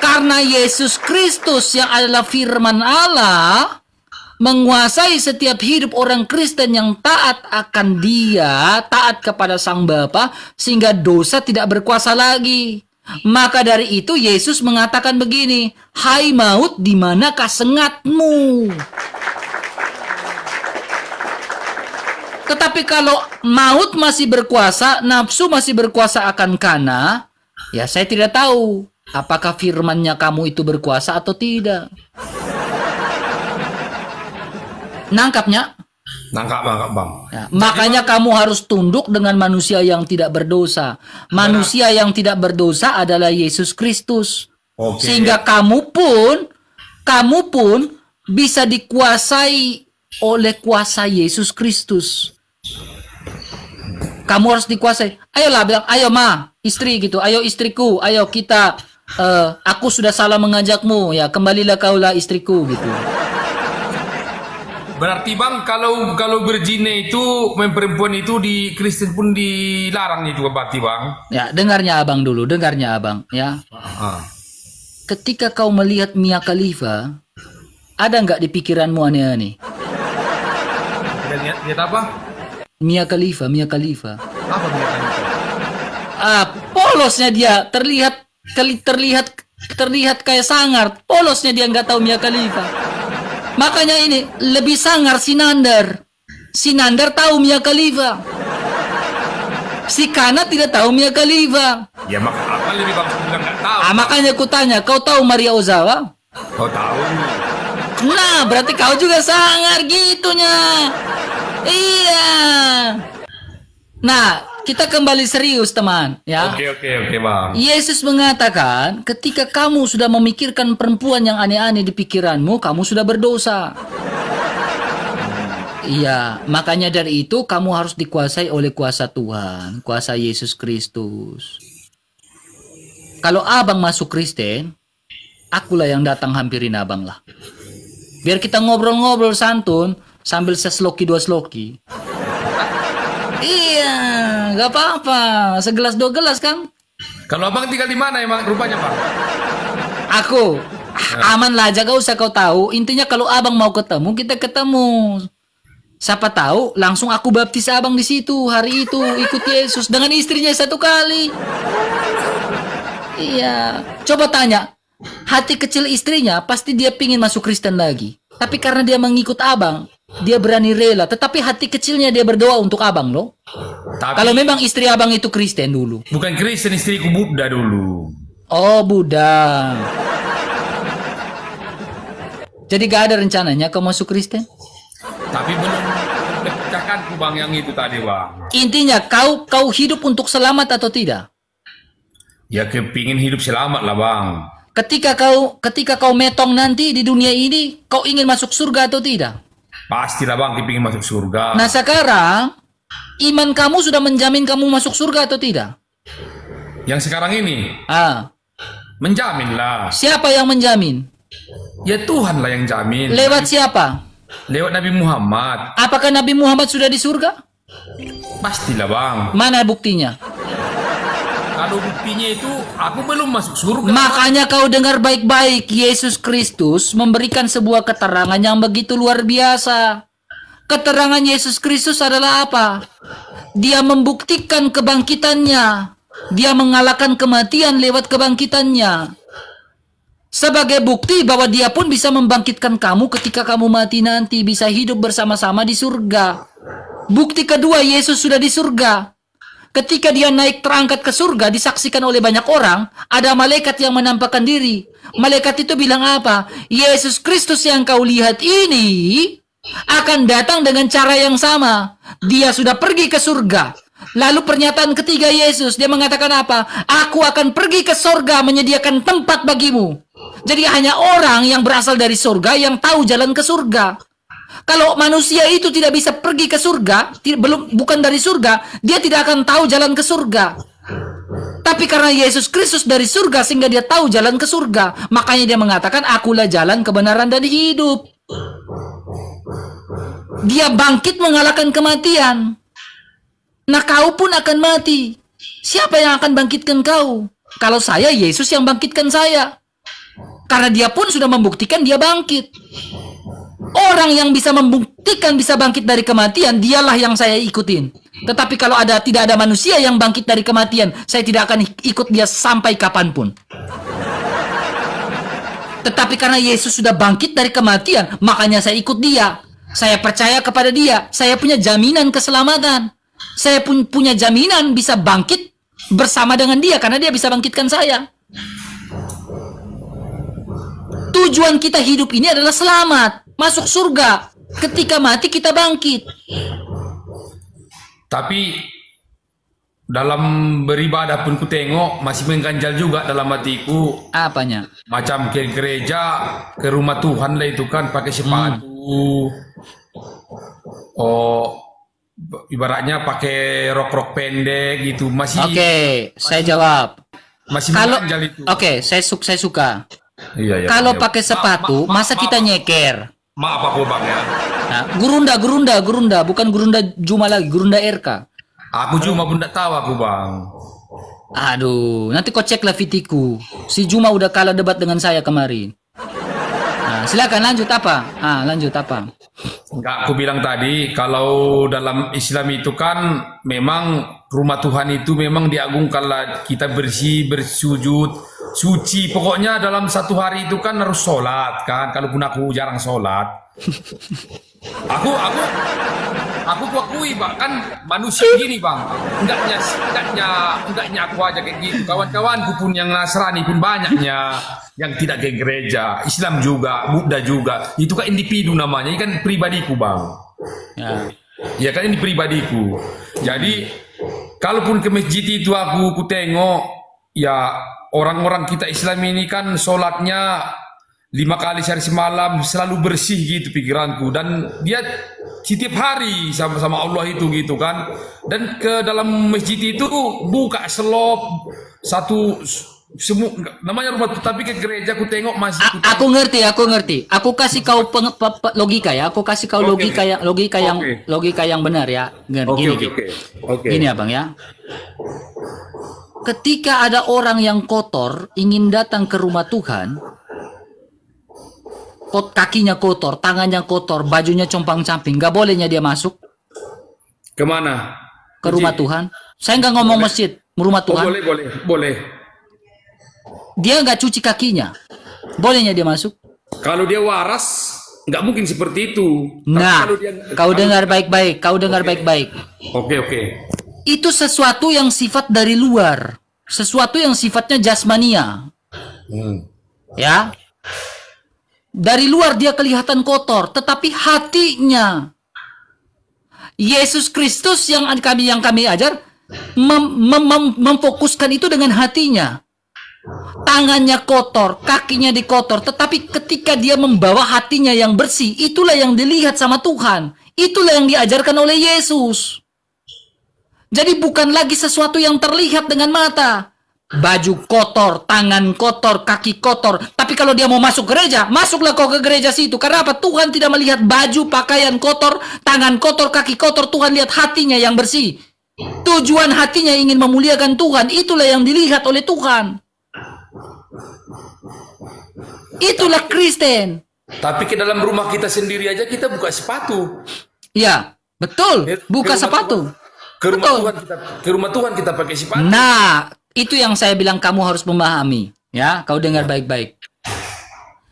Karena Yesus Kristus yang adalah firman Allah menguasai setiap hidup orang Kristen yang taat akan Dia, taat kepada Sang Bapa, sehingga dosa tidak berkuasa lagi. Maka dari itu Yesus mengatakan begini, "Hai maut, di manakah sengatmu?" Tetapi kalau maut masih berkuasa, nafsu masih berkuasa akan kana, ya saya tidak tahu apakah firman-Nya kamu itu berkuasa atau tidak. Nangkapnya? Nangkap bang. Ya, makanya kamu harus tunduk dengan manusia yang tidak berdosa. Manusia yang tidak berdosa adalah Yesus Kristus. Oke. Sehingga kamu pun bisa dikuasai oleh kuasa Yesus Kristus. Kamu harus dikuasai. Ayolah bilang, ayo ma, istri gitu, ayo istriku, ayo kita. Aku sudah salah mengajakmu, ya kembalilah kaulah istriku gitu. Berarti bang, kalau berzina itu, perempuan itu di Kristen pun dilarang itu berarti bang. Ya, dengarnya abang dulu, ya. Ketika kau melihat Mia Khalifa, ada nggak di pikiranmu aneh-aneh? Lihat apa? Mia Khalifa. Apa Mia Khalifa? Polosnya dia terlihat kayak sangar. Polosnya dia nggak tahu Mia Khalifa. Makanya ini lebih sangar Sinandar. Sinandar tahu Mia Khalifa. Si Kana tidak tahu Mia Khalifa. Ya maka lebih bagus bilang nggak tahu. Makanya aku tanya, kau tahu Maria Ozawa? Kau tahu. Nah, berarti kau juga sangar gitunya. Iya. Nah, kita kembali serius teman, ya. Oke bang. Yesus mengatakan, ketika kamu sudah memikirkan perempuan yang aneh-aneh di pikiranmu, kamu sudah berdosa. Iya, makanya dari itu kamu harus dikuasai oleh kuasa Tuhan, kuasa Yesus Kristus. Kalau abang masuk Kristen, akulah yang datang hampirin abang lah. Biar kita ngobrol-ngobrol santun sambil sesloki dua sloki. Iya, gak apa-apa. Segelas dua gelas kan? Kalau abang tinggal di mana emang rupanya bang? Aku aman lah aja, gak usah kau tahu. Intinya kalau abang mau ketemu, kita ketemu. Siapa tahu langsung aku baptis abang di situ hari itu ikut Yesus dengan istrinya satu kali. Iya, coba tanya. Hati kecil istrinya pasti dia pingin masuk Kristen lagi. Tapi karena dia mengikut abang, dia berani rela. Tetapi hati kecilnya dia berdoa untuk abang loh. Tapi, kalau memang istri abang itu Kristen dulu. Bukan Kristen, istriku Buddha dulu. Oh, Buddha. Jadi gak ada rencananya kau masuk Kristen? Tapi belum pecahkanku bang yang itu tadi bang. Intinya kau hidup untuk selamat atau tidak? Ya kepingin hidup selamat lah bang. Ketika kau metong nanti di dunia ini, kau ingin masuk surga atau tidak? Pastilah bang, kepingin masuk surga. Nah sekarang, iman kamu sudah menjamin kamu masuk surga atau tidak? Yang sekarang ini? Menjamin lah. Siapa yang menjamin? Ya Tuhan lah yang jamin. Lewat siapa? Lewat Nabi Muhammad. Apakah Nabi Muhammad sudah di surga? Pastilah bang. Mana buktinya? Kalau buktinya itu aku belum masuk surga. Makanya kau dengar baik-baik, Yesus Kristus memberikan sebuah keterangan yang begitu luar biasa. Keterangan Yesus Kristus adalah apa? Dia membuktikan kebangkitannya. Dia mengalahkan kematian lewat kebangkitannya. Sebagai bukti bahwa dia pun bisa membangkitkan kamu ketika kamu mati nanti, bisa hidup bersama-sama di surga. Bukti kedua, Yesus sudah di surga. Ketika dia naik terangkat ke surga, disaksikan oleh banyak orang, ada malaikat yang menampakkan diri. Malaikat itu bilang apa? Yesus Kristus yang kau lihat ini akan datang dengan cara yang sama. Dia sudah pergi ke surga. Lalu pernyataan ketiga Yesus, dia mengatakan apa? Aku akan pergi ke surga menyediakan tempat bagimu. Jadi hanya orang yang berasal dari surga yang tahu jalan ke surga. Kalau manusia itu tidak bisa pergi ke surga, bukan dari surga, dia tidak akan tahu jalan ke surga. Tapi karena Yesus Kristus dari surga sehingga dia tahu jalan ke surga, makanya dia mengatakan akulah jalan kebenaran dan hidup. Dia bangkit mengalahkan kematian. Nah, kau pun akan mati. Siapa yang akan bangkitkan kau? Kalau saya, Yesus yang bangkitkan saya. Karena dia pun sudah membuktikan dia bangkit. Orang yang bisa membuktikan bisa bangkit dari kematian, dialah yang saya ikutin. Tetapi kalau tidak ada manusia yang bangkit dari kematian, saya tidak akan ikut dia sampai kapanpun. Tetapi karena Yesus sudah bangkit dari kematian, makanya saya ikut dia. Saya percaya kepada dia. Saya punya jaminan keselamatan. Saya pun punya jaminan bisa bangkit bersama dengan dia, karena dia bisa bangkitkan saya. Tujuan kita hidup ini adalah selamat. Masuk surga. Ketika mati kita bangkit. Tapi dalam beribadah pun ku tengok masih mengganjal juga dalam hatiku. Apanya? Macam ke gereja, ke rumah Tuhan lah itu kan pakai sepatu. Oh, ibaratnya pakai rok-rok pendek gitu. Masih. Oke, saya jawab. Masih kalau mengganjal itu. Oke, saya suka. Iya, kalau pakai sepatu, masa kita nyeker? Maaf aku bang ya. Nah, gurunda, bukan gurunda Juma lagi, gurunda RK. Aku Juma pun tidak tahu aku bang. Aduh, nanti kau ceklah fitiku. Si Juma udah kalah debat dengan saya kemarin. Nah, Silakan lanjut apa? Lanjut apa? Enggak, aku bilang tadi kalau dalam Islam itu kan memang rumah Tuhan itu memang diagungkanlah, kita bersih, bersujud, suci. Pokoknya dalam satu hari itu kan harus sholat kan. Kalaupun aku jarang sholat, aku akui Bang, kan manusia gini Bang. Enggaknya aku aja kayak gitu. Kawan-kawanku pun yang Nasrani pun banyaknya yang tidak ke gereja, Islam juga, Buddha juga. Itu kan individu namanya, ini kan pribadiku Bang. Ya kan ini pribadiku. Jadi kalaupun ke masjid itu aku tengok ya orang-orang kita Islam ini kan sholatnya 5 kali sehari semalam, selalu bersih gitu pikiranku, dan dia setiap hari sama Allah itu gitu kan. Dan ke dalam masjid itu buka selop satu semua namanya rumah, tapi ke gereja aku tengok masih aku ngerti. Aku kasih kau logika ya. Aku kasih kau logika yang benar ya. Gini Abang ya. Ketika ada orang yang kotor ingin datang ke rumah Tuhan, kakinya kotor, tangannya kotor, bajunya compang-camping, gak bolehnya dia masuk kemana? Ke rumah Tuhan. Saya nggak ngomong masjid, rumah Tuhan. Boleh. Dia nggak cuci kakinya, bolehnya dia masuk? Kalau dia waras, nggak mungkin seperti itu. Nah, kau dengar baik-baik. Oke. Itu sesuatu yang sifat dari luar, sesuatu yang sifatnya jasmania. Ya, dari luar dia kelihatan kotor, tetapi hatinya Yesus Kristus yang kami ajar memfokuskan itu dengan hatinya. Tangannya kotor, kakinya dikotor, tetapi ketika dia membawa hatinya yang bersih, itulah yang dilihat sama Tuhan. Itulah yang diajarkan oleh Yesus. Jadi bukan lagi sesuatu yang terlihat dengan mata. Baju kotor, tangan kotor, kaki kotor. Tapi kalau dia mau masuk gereja, masuklah kau ke gereja situ. Karena apa? Tuhan tidak melihat baju, pakaian kotor, tangan kotor, kaki kotor. Tuhan lihat hatinya yang bersih. Tujuan hatinya ingin memuliakan Tuhan. Itulah yang dilihat oleh Tuhan. Itulah Kristen. Tapi ke dalam rumah kita sendiri aja kita buka sepatu. Ya, betul. Buka sepatu. Ke rumah Tuhan kita pakai sepatu. Nah, itu yang saya bilang kamu harus memahami. Ya, kau dengar baik-baik.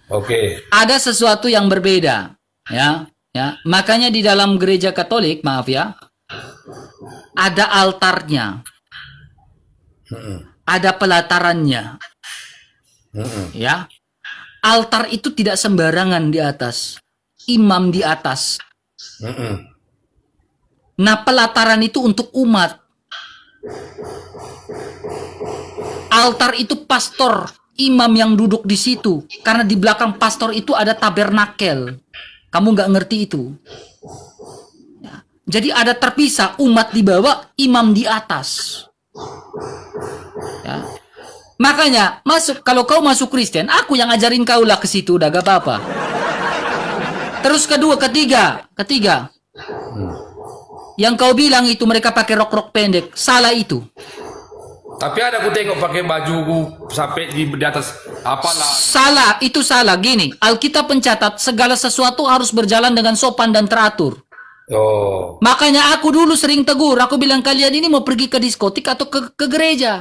Oke. Ada sesuatu yang berbeda. Ya. Makanya di dalam gereja Katolik, maaf ya, ada altarnya. Ada pelatarannya. Ya. Altar itu tidak sembarangan di atas. Imam di atas. Nah, pelataran itu untuk umat. Altar itu pastor, imam yang duduk di situ. Karena di belakang pastor itu ada tabernakel. Kamu nggak ngerti itu. Ya. Jadi ada terpisah, umat di bawah, imam di atas. Ya. Makanya kalau kau masuk Kristen, aku yang ajarin kau lah ke situ, udah gak apa-apa. Terus ketiga, yang kau bilang itu mereka pakai rok-rok pendek, salah itu. Tapi ada aku tengok pakai baju sampai di atas apalah. Salah, itu salah. Gini, Alkitab mencatat segala sesuatu harus berjalan dengan sopan dan teratur. Oh. Makanya aku dulu sering tegur, aku bilang kalian ini mau pergi ke diskotik atau ke gereja?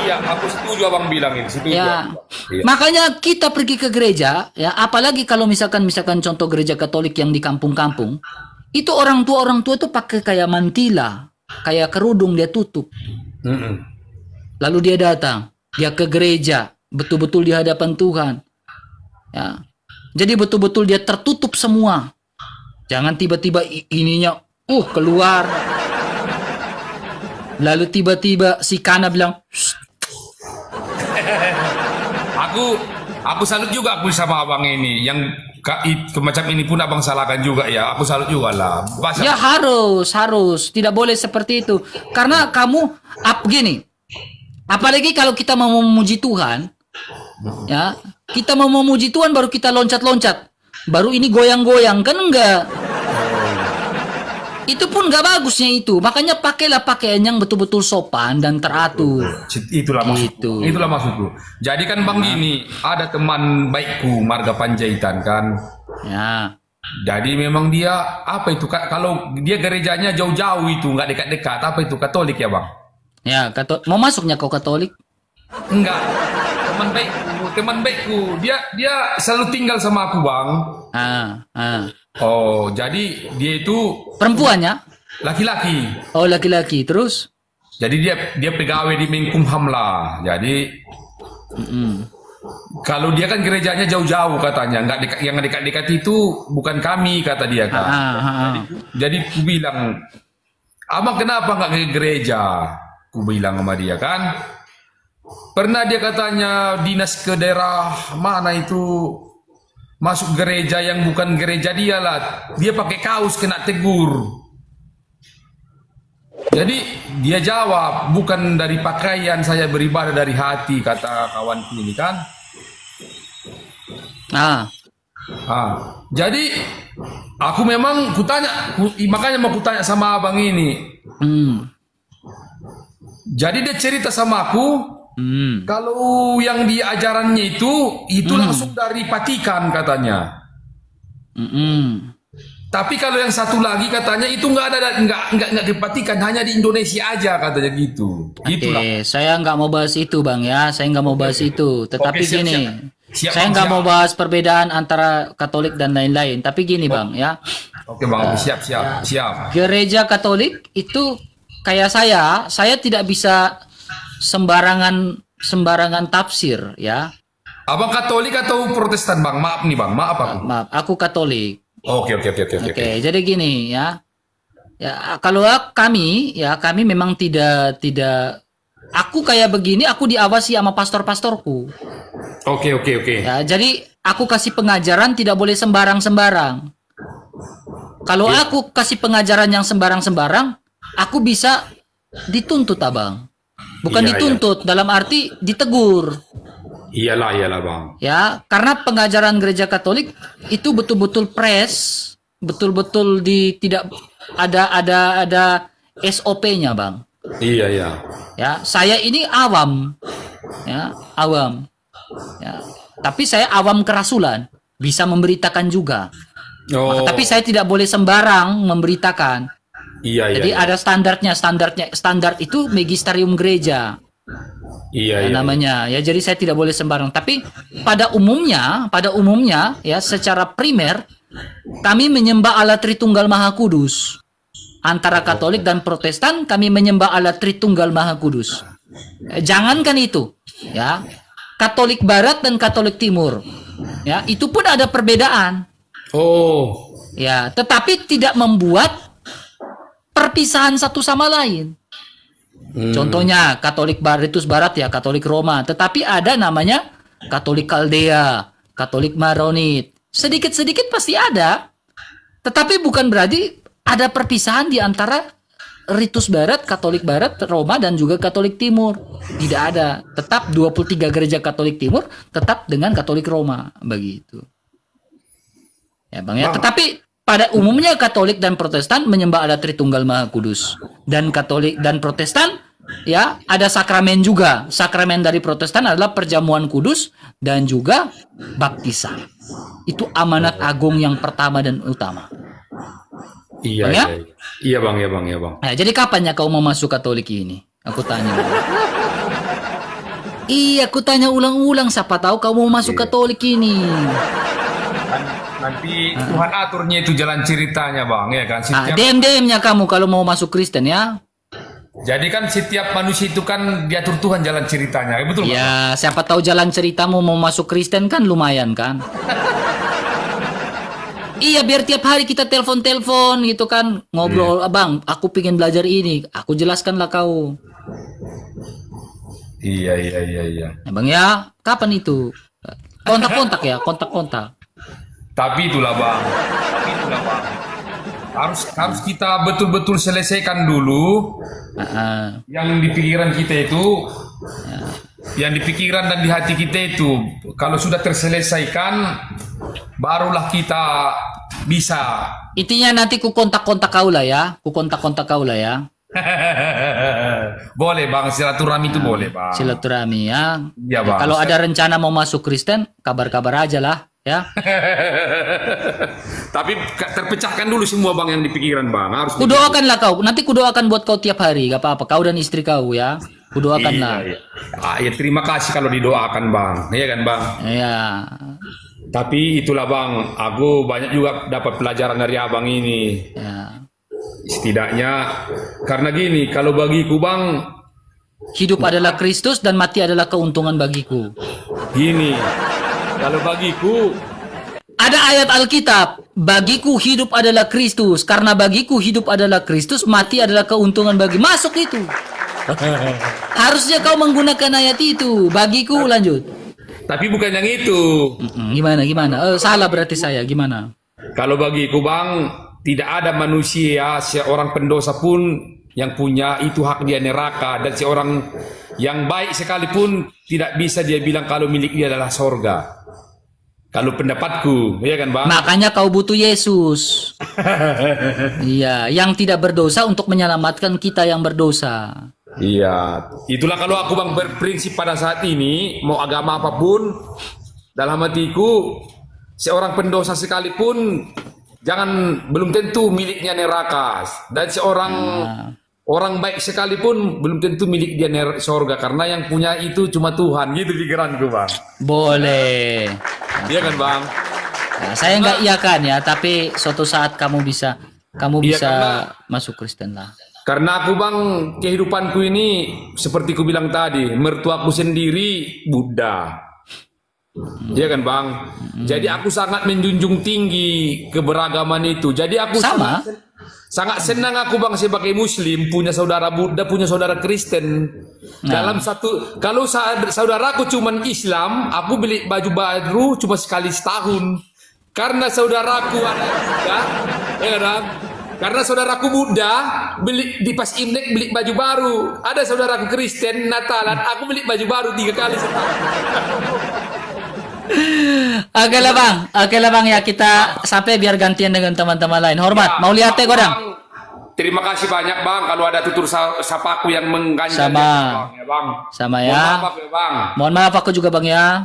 Iya, aku setuju abang bilang ini, setuju. Ya. Iya. Makanya kita pergi ke gereja, ya, apalagi kalau misalkan contoh gereja Katolik yang di kampung-kampung, itu orang tua itu pakai kayak mantila, kayak kerudung dia tutup. Lalu dia datang, dia ke gereja, betul-betul di hadapan Tuhan. Ya. Jadi betul-betul dia tertutup semua. Jangan tiba-tiba ininya keluar. Lalu tiba-tiba si Kana bilang, Aku salut juga aku sama abang ini. Yang macam ini pun abang salahkan juga ya. Aku salut juga lah. Ya harus. Tidak boleh seperti itu. Karena kamu, gini. Apalagi kalau kita mau memuji Tuhan. Ya, kita mau memuji Tuhan baru kita loncat-loncat. Baru ini goyang-goyang, kan enggak? Itu pun nggak bagusnya itu. Makanya pakailah pakaian yang betul-betul sopan dan teratur. Itulah maksudku. Gitu. Itulah maksudku. Jadi kan Bang gini, ada teman baikku Marga Panjaitan kan. Ya. Jadi memang dia apa itu kalau dia gerejanya jauh-jauh itu nggak dekat-dekat, apa itu Katolik ya Bang? Ya, mau masuknya kau Katolik? Enggak. Teman baikku. Dia selalu tinggal sama aku Bang. Oh, jadi dia itu Perempuannya? laki-laki. Oh, laki-laki. Terus? Jadi dia pegawai di Menkumham lah. Jadi kalau dia kan gerejanya jauh-jauh katanya, nggak dekat, yang dekat-dekat itu bukan kami kata dia kan. Jadi ku bilang, abang kenapa nggak ke gereja? Ku bilang sama dia kan. Pernah dia katanya dinas ke daerah mana itu masuk gereja yang bukan gereja dia lah. Dia pakai kaos kena tegur. Jadi dia jawab, bukan dari pakaian saya beribadah dari hati, kata kawanku ini kan. Jadi aku memang kutanya, makanya mau kutanya sama abang ini. Jadi dia cerita sama aku, kalau yang di ajarannya itu langsung dari Vatikan katanya. Tapi kalau yang satu lagi katanya itu nggak dipatikan, hanya di Indonesia aja katanya gitu. Oke, saya nggak mau bahas itu Bang ya, saya nggak mau bahas itu. Tetapi siap, gini, siap, saya nggak mau bahas perbedaan antara Katolik dan lain-lain. Tapi gini Bang ya. Oke Bang, siap. Gereja Katolik itu kayak saya tidak bisa sembarangan tafsir ya. Abang Katolik atau Protestan Bang? Maaf nih Bang, maaf aku. Maaf, aku Katolik. Oke. Jadi gini ya. Ya kalau kami memang tidak aku kayak begini, aku diawasi sama pastor-pastorku. Oke. Ya, jadi aku kasih pengajaran tidak boleh sembarang-sembarang. Kalau aku kasih pengajaran yang sembarang-sembarang, aku bisa dituntut Abang. Bukan dituntut dalam arti ditegur. Iyalah Bang. Ya, karena pengajaran gereja Katolik itu betul-betul betul-betul tidak ada SOP-nya, Bang. Iya. Ya, saya ini awam. Ya, awam. Ya, tapi saya awam kerasulan, bisa memberitakan juga. Tapi saya tidak boleh sembarang memberitakan. Iya. Jadi ada standar itu magisterium gereja. Iya. Namanya ya, jadi saya tidak boleh sembarang. Tapi pada umumnya ya, secara primer kami menyembah Allah Tritunggal Maha Kudus. Antara Katolik dan Protestan kami menyembah Allah Tritunggal Maha Kudus. Jangankan itu, ya. Katolik Barat dan Katolik Timur, ya, itu pun ada perbedaan. Ya, tetapi tidak membuat perpisahan satu sama lain. Contohnya Katolik Ritus Barat ya, Katolik Roma, tetapi ada namanya Katolik Kaldea, Katolik Maronit. Sedikit-sedikit pasti ada. Tetapi bukan berarti ada perpisahan di antara Ritus Barat, Katolik Barat, Roma dan juga Katolik Timur. Tidak ada. Tetap 23 gereja Katolik Timur tetap dengan Katolik Roma, begitu. Ya, Bang ya. Tetapi pada umumnya Katolik dan Protestan menyembah Allah Tritunggal Maha Kudus. Dan Katolik dan Protestan ya ada sakramen juga. Sakramen dari Protestan adalah perjamuan kudus dan juga baptisan. Itu amanat agung yang pertama dan utama. Iya, Bang, ya? Iya Bang. Nah, jadi kapan ya kau mau masuk Katolik ini? Aku tanya. Iya, aku tanya ulang-ulang, siapa tahu kau mau masuk Katolik ini. Nanti Tuhan aturnya itu jalan ceritanya Bang, ya kan? DM-nya kamu kalau mau masuk Kristen ya. Jadi kan setiap manusia itu kan diatur Tuhan jalan ceritanya, betul Bang? Ya, siapa tahu jalan ceritamu mau masuk Kristen kan lumayan kan. Iya, biar tiap hari kita telepon gitu kan, ngobrol, Bang, aku pengen belajar ini, aku jelaskanlah kau. Iya. Ya, Bang ya, kapan itu? Kontak-kontak ya, kontak-kontak. Tapi itulah Bang. Harus kita betul-betul selesaikan dulu yang di pikiran kita itu, yang di pikiran dan di hati kita itu. Kalau sudah terselesaikan, barulah kita bisa. Intinya nanti ku kontak-kontak kau lah ya. Ku kontak-kontak kau lah ya. Boleh bang, silaturahmi itu boleh bang. Silaturahmi ya. Iya, Bang. Kalau ada rencana mau masuk Kristen, kabar-kabar aja lah ya. Tapi terpecahkan dulu semua bang yang di pikiran bang. Harus Kudoakanlah kau. Nanti kudoakan buat kau tiap hari, gak apa-apa. Kau dan istri kau ya. Kudoakanlah. Iya, iya. Ya terima kasih kalau didoakan bang. Iya kan bang. Iya. Tapi itulah bang, aku banyak juga dapat pelajaran dari abang ini. Ya. Setidaknya karena gini, kalau bagiku bang, Hidup adalah Kristus dan mati adalah keuntungan bagiku. gini, kalau bagiku Ada ayat Alkitab, bagiku hidup adalah Kristus, karena bagiku hidup adalah Kristus, mati adalah keuntungan bagi. Masuk itu. Harusnya kau menggunakan ayat itu. Bagiku lanjut. tapi bukan yang itu. Gimana? Salah berarti saya. Gimana? Kalau bagiku bang, tidak ada manusia seorang pendosa pun yang punya itu hak dia neraka, dan seorang yang baik sekalipun tidak bisa dia bilang kalau milik dia adalah sorga. Kalau pendapatku, ya kan bang? Makanya kau butuh Yesus. Iya, yang tidak berdosa untuk menyelamatkan kita yang berdosa. Iya, itulah kalau aku bang berprinsip pada saat ini, mau agama apapun, dalam hatiku, seorang pendosa sekalipun, belum tentu miliknya neraka, dan seorang orang baik sekalipun belum tentu milik dia sorga, karena yang punya itu cuma Tuhan, gitu pikiranku bang. Boleh. Iya kan bang? Nah, saya nggak iyakan ya, tapi suatu saat kamu bisa Iya, masuk Kristen lah. Karena aku bang, kehidupanku ini seperti ku bilang tadi, mertuaku sendiri Buddha. Iya kan bang? Jadi aku sangat menjunjung tinggi keberagaman itu. Jadi aku Sama. sangat senang aku bang sebagai Muslim punya saudara Buddha, punya saudara Kristen. Dalam satu, kalau saudaraku cuman Islam, aku beli baju baru cuma sekali setahun. Karena saudaraku ada Buddha, ya kan? Karena saudaraku Buddha beli di pas Imlek beli baju baru. Ada saudaraku Kristen Natalan, aku beli baju baru 3 kali setahun. Oke lah bang ya, kita sampai biar gantian dengan teman-teman lain. Hormat, Ya, mau lihat godang. Bang, terima kasih banyak bang. Kalau ada tutur sapaku yang mengganjal Sama. ya, bang. Sama Mohon ya. maaf ya bang. Mohon maaf aku juga bang ya.